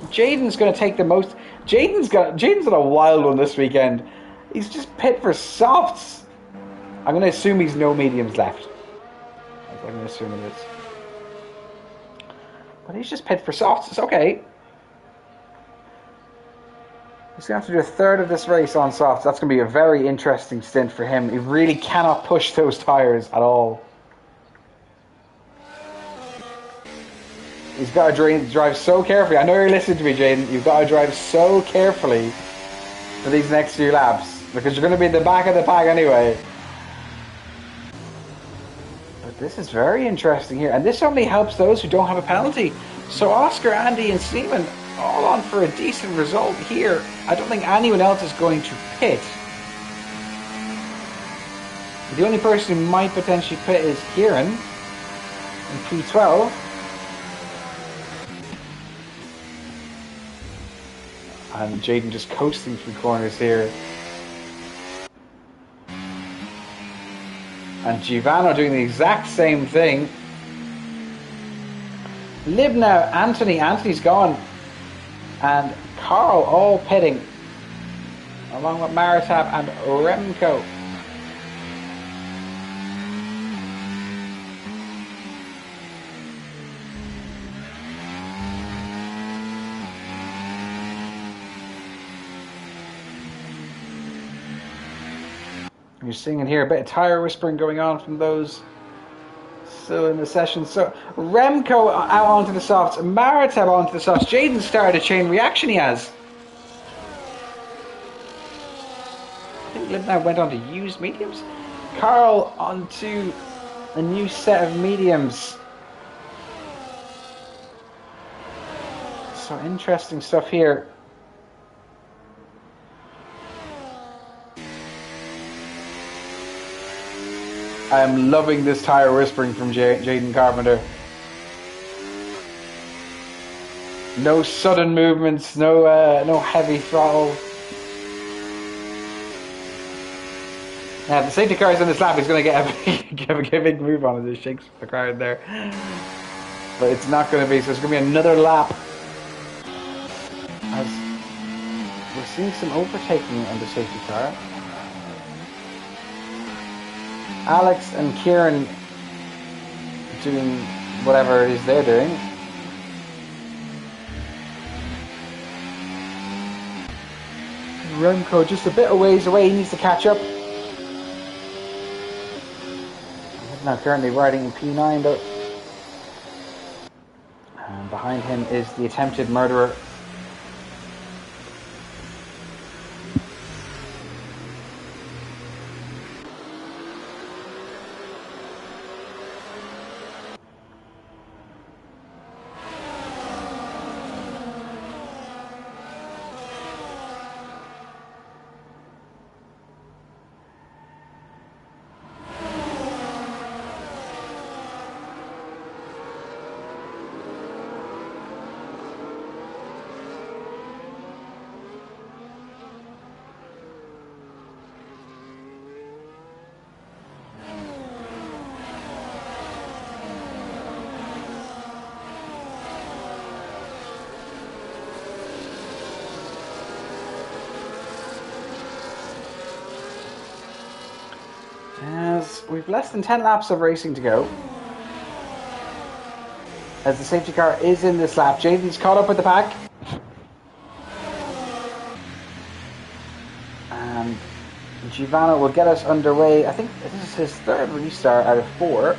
Speaker 1: Jaden's going to take the most. Jaden's on a wild one this weekend. He's just pit for softs. I'm going to assume he's no mediums left. I'm going to assume it is. But he's just pit for softs. It's okay. He's going to have to do a third of this race on softs. That's going to be a very interesting stint for him. He really cannot push those tyres at all. He's got to drive so carefully. I know you're listening to me, Jaden. You've got to drive so carefully for these next few laps because you're going to be in the back of the pack anyway. But this is very interesting here, and this only helps those who don't have a penalty. So Oscar, Andy, and Seaman all on for a decent result here. I don't think anyone else is going to pit. The only person who might potentially pit is Kieran in P12. And Jaden just coasting through corners here. And Giovanni doing the exact same thing. Lib now, Anthony's gone. And Carl all pitting. Along with Maritab and Remco. You're seeing in here a bit of tyre whispering going on from those still in the session. So Remco out onto the softs, Maritab onto the softs. Jaden started a chain reaction he has. I think think Liv now went on to used mediums. Carl onto a new set of mediums. So interesting stuff here. I am loving this tire whispering from Jaden Carpenter. No sudden movements, no heavy throttle. Now, the safety car is in this lap. He's going to get a big move on it. It shakes the car there. But it's not going to be, so it's going to be another lap. As we're seeing some overtaking on the safety car. Alex and Kieran doing whatever it is they're doing. Remco just a bit of ways away. He needs to catch up. Now currently riding in P9 though. And behind him is the attempted murderer. As we've less than 10 laps of racing to go. As the safety car is in this lap. Jaden's caught up with the pack. And Giovanni will get us underway. I think this is his third restart out of 4.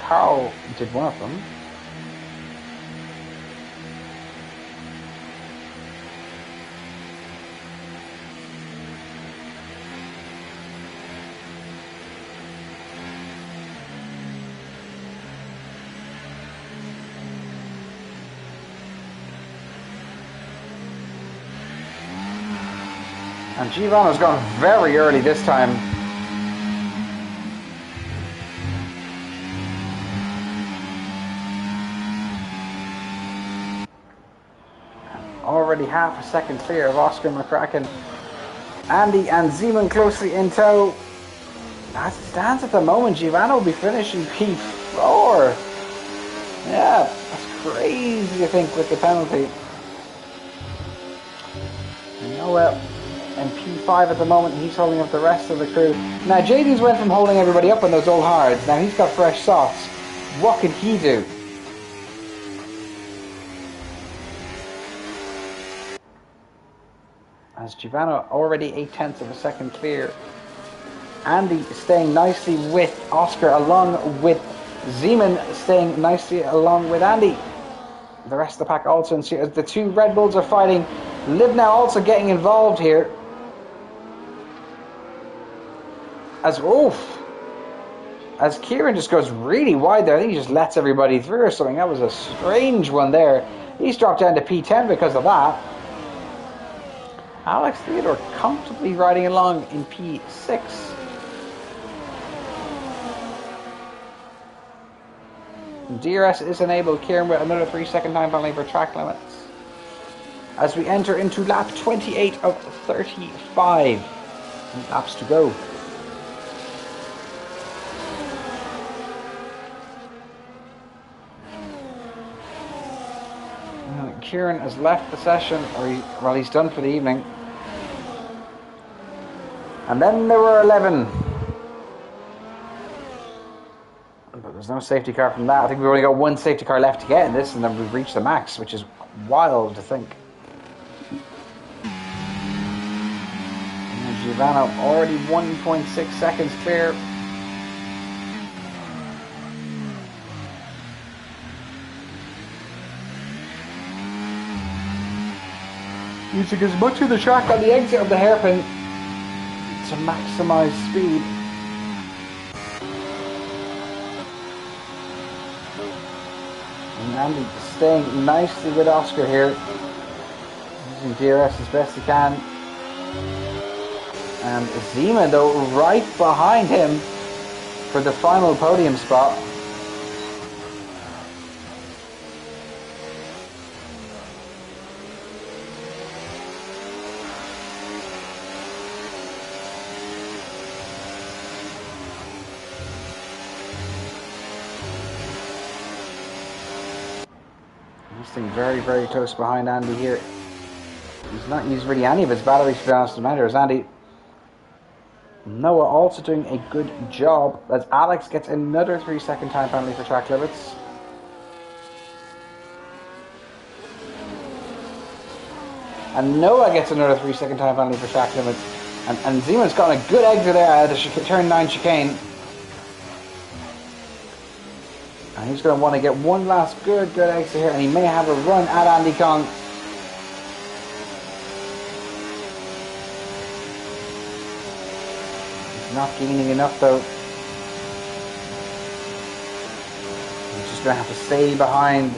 Speaker 1: Carl did one of them. And Giovanni's gone very early this time. Already half a second clear of Oscar McCracken. Andy and Zeman closely in tow. As it stands at the moment, Giovanni will be finishing P4. Yeah, that's crazy to think with the penalty. Oh well. And P5 at the moment, he's holding up the rest of the crew. Now, JD's went from holding everybody up on those old hards. Now, he's got fresh softs. What can he do? As Giovanni already 0.8 of a second clear. Andy staying nicely with Oscar, along with Zeman staying nicely along with Andy. The rest of the pack also in as the two Red Bulls are fighting. Liv now also getting involved here. As Kieran just goes really wide there. I think he just lets everybody through or something. That was a strange one there. He's dropped down to P10 because of that. Alex Theodore comfortably riding along in P6. DRS is enabled. Kieran with another 3-second time penalty for track limits. As we enter into lap 28 of 35. Laps to go. Kieran has left the session, or he's done for the evening. And then there were 11. But there's no safety car from that. I think we've only got one safety car left to get in this, and then we've reached the max, which is wild to think. And Giovanni already 1.6 seconds clear. Using as much of the track on the exit of the hairpin to maximise speed. And Andy staying nicely with Oscar here, using DRS as best he can. And Zeman though right behind him for the final podium spot. Staying very, very close behind Andy here. He's not used really any of his batteries to be honest. The matter is Andy. Noah also doing a good job as Alex gets another 3-second time penalty for track limits. And Noah gets another 3-second time penalty for track limits. And Zeman's got a good exit there at the turn 9 chicane. And he's going to want to get one last good exit here, and he may have a run at Andy Kong. He's not gaining enough though. He's just going to have to stay behind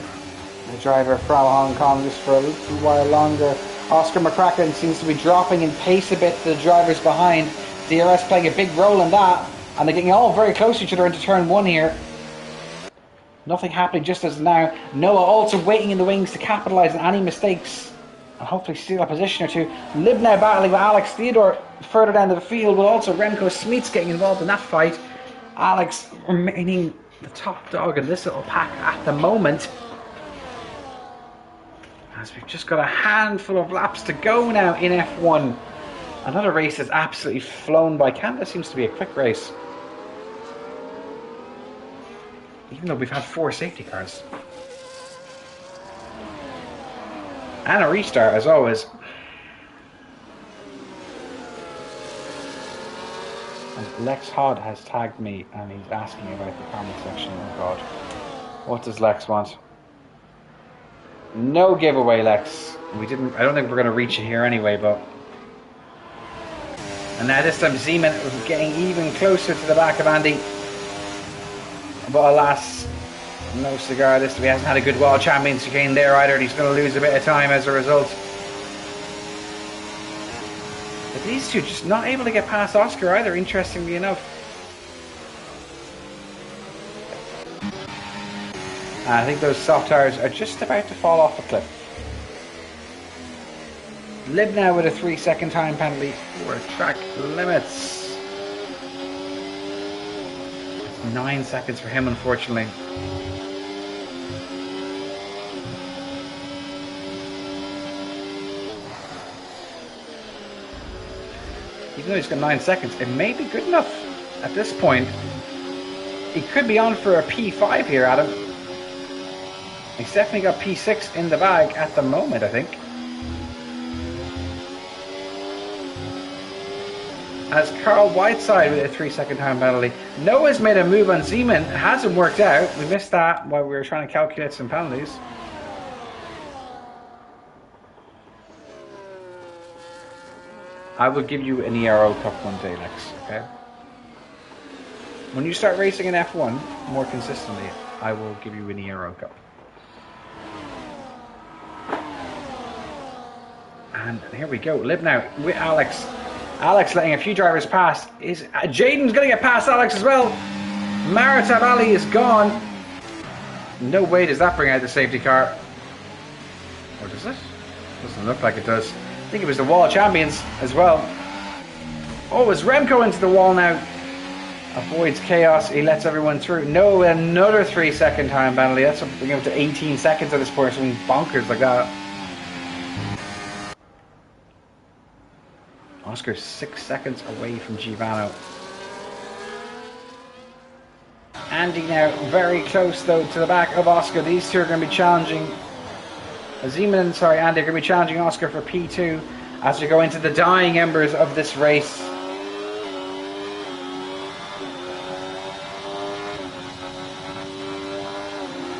Speaker 1: the driver from Hong Kong just for a little while longer. Oscar McCracken seems to be dropping in pace a bit to the drivers behind. DRS playing a big role in that, and they're getting all very close to each other into turn 1 here. Nothing happening just as now. Noah also waiting in the wings to capitalise on any mistakes and hopefully steal a position or two. Lib now battling with Alex Theodore further down the field, but also Remco Smeets getting involved in that fight. Alex remaining the top dog in this little pack at the moment. As we've just got a handful of laps to go now in F1. Another race that's absolutely flown by. Canada seems to be a quick race, even though we've had 4 safety cars. And a restart as always. And Lex Hod has tagged me and he's asking about the comment section. Oh god. What does Lex want? No giveaway, Lex. I don't think we're gonna reach it here anyway, but. And now this time Zeman was getting even closer to the back of Andy. But alas, no cigar this time. He hasn't had a good World Champions chicane there either, and he's going to lose a bit of time as a result. But these two just not able to get past Oscar either, interestingly enough. And I think those soft tires are just about to fall off a cliff. Lib now with a 3-second time penalty for track limits. 9 seconds for him, unfortunately. Even though he's got 9 seconds, it may be good enough at this point. He could be on for a P5 here, Adam. He's definitely got P6 in the bag at the moment, I think. As Carl Whiteside with a 3-second time penalty. Noah's made a move on Zeman. It hasn't worked out. We missed that while we were trying to calculate some penalties. I will give you an Ero Cup one day, Lex, okay? When you start racing in F1 more consistently, I will give you an Ero Cup. And here we go. Lib now with Alex. Alex letting a few drivers pass. Jaden's going to get past Alex as well. Maritab Ali is gone. No way does that bring out the safety car. Or does it? Doesn't look like it does. I think it was the Wall Champions as well. Oh, is Remco into the wall now? Avoids chaos. He lets everyone through. No, another 3-second time penalty. That's bringing up to 18 seconds at this point. Something bonkers like that. Oscar 6 seconds away from Givano. Andy now very close though to the back of Oscar. These two are going to be challenging Zeman and Andy are going to be challenging Oscar for P2 as we go into the dying embers of this race.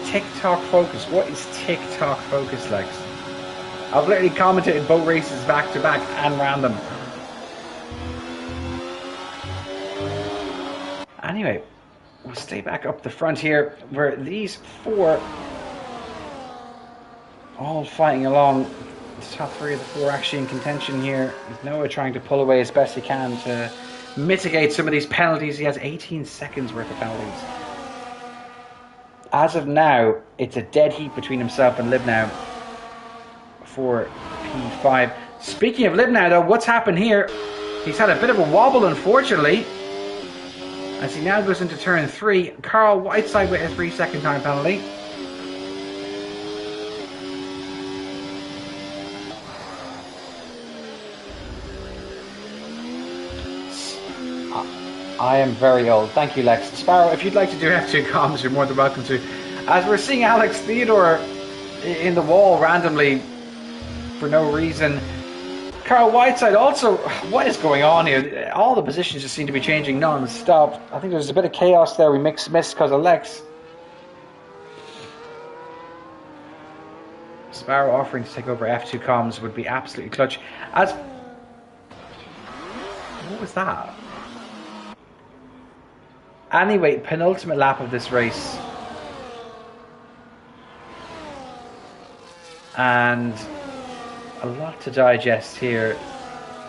Speaker 1: TikTok focus. What is TikTok focus like? I've literally commented both races back to back and random. Anyway, we'll stay back up the front here, where these four all fighting along. The top three of the four actually in contention here. Noah trying to pull away as best he can to mitigate some of these penalties. He has 18 seconds worth of penalties. As of now, it's a dead heat between himself and Libnow for P5. Speaking of Libnow though, what's happened here? He's had a bit of a wobble, unfortunately, as he now goes into turn 3. Carl Whiteside with a 3-second time penalty. I am very old. Thank you, Lex. Sparrow, if you'd like to do F2 comms, you're more than welcome to. As we're seeing Alex Theodore in the wall randomly for no reason. Carl Whiteside also, what is going on here? All the positions just seem to be changing non-stop. I think there's a bit of chaos there we missed because of Lex. Sparrow offering to take over F2 comms would be absolutely clutch. As... What was that? Anyway, penultimate lap of this race. And a lot to digest here.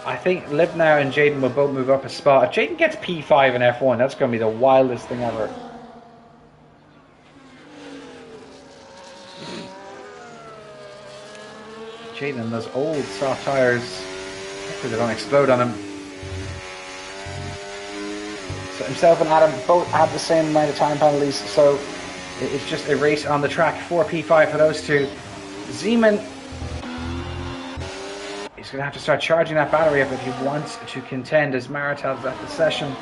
Speaker 1: I think Libnow and Jaden will both move up a spot. If Jaden gets P5 in F1, that's going to be the wildest thing ever. Jaden and those old soft tyres. Hopefully they don't explode on him. So himself and Adam both have the same amount of time penalties, so it's just a race on the track. 4 P5 for those two. Zeman is going to have to start charging that battery up if he wants to contend, as Marital's at the session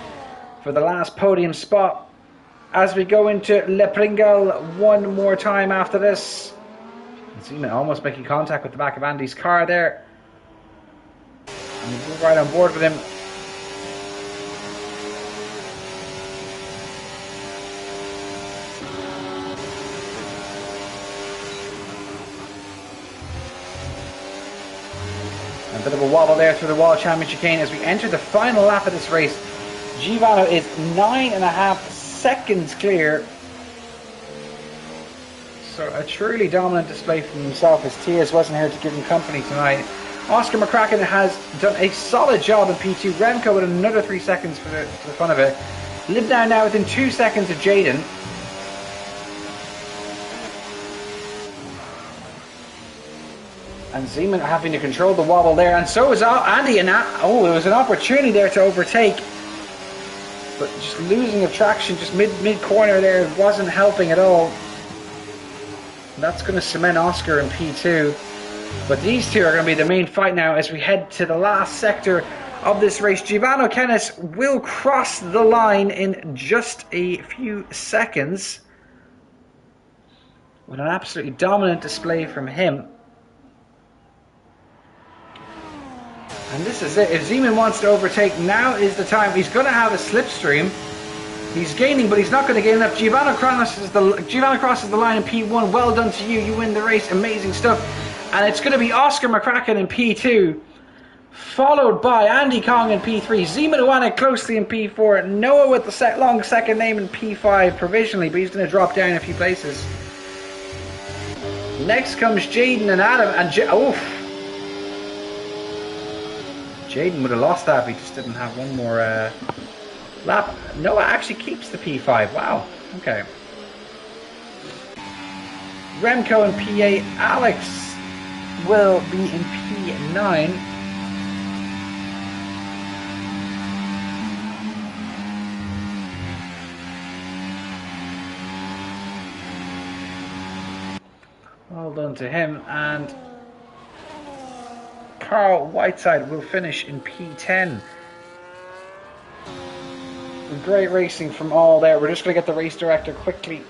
Speaker 1: for the last podium spot. As we go into Le Pringle one more time after this. Zeman almost making contact with the back of Andy's car there. And we're right on board with him. A bit of a wobble there through the World Champion chicane as we enter the final lap of this race. Givano is 9.5 seconds clear. So a truly dominant display from himself, as Tias wasn't here to give him company tonight. Oscar McCracken has done a solid job in P2. Remco with another 3 seconds for the fun of it. Libnow now within 2 seconds of Jaden. And Zeman having to control the wobble there, and so is Andy. And oh, it was an opportunity there to overtake, but just losing of traction just mid corner there wasn't helping at all. And that's going to cement Oscar in P2. But these two are going to be the main fight now as we head to the last sector of this race. Givano Kennis will cross the line in just a few seconds with an absolutely dominant display from him. And this is it. If Zeman wants to overtake, now is the time. He's going to have a slipstream. He's gaining, but he's not going to gain enough. Givano crosses the line in P1. Well done to you. You win the race. Amazing stuff. And it's going to be Oscar McCracken in P2, followed by Andy Kong in P3. Zeman Iwanek closely in P4. Noah with the long second name in P5 provisionally, but he's going to drop down a few places. Next comes Jaden and Adam. And Jaden would have lost that if he just didn't have one more lap. Noah actually keeps the P5. Wow. Okay. Remco in P8. Alex will be in P9. Well done to him. And Carl Whiteside will finish in P10. Great racing from all there. We're just going to get the race director quickly.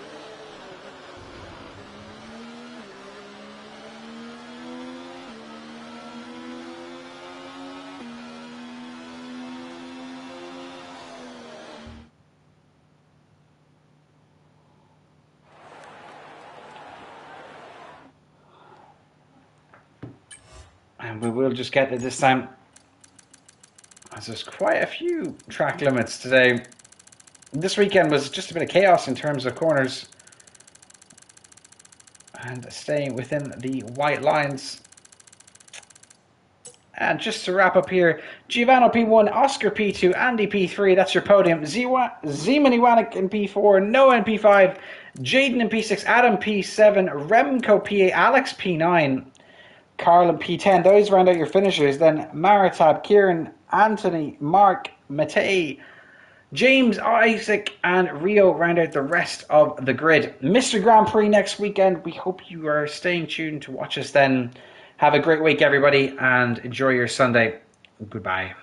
Speaker 1: And we will just get it this time, as there's quite a few track limits today. This weekend was just a bit of chaos in terms of corners and staying within the white lines. And just to wrap up here, Giovanni P1, Oscar P2, Andy P3, that's your podium. Zeman Iwanek in P4, Noah in P5, Jaden in P6, Adam P7, Remco P8, Alex P9, Carl in P10. Those round out your finishers. Then Maritab, Kieran, Anthony, Mark, Matei, James, Isaac, and Rio round out the rest of the grid. Mr. Grand Prix next weekend. We hope you are staying tuned to watch us then. Have a great week, everybody, and enjoy your Sunday. Goodbye.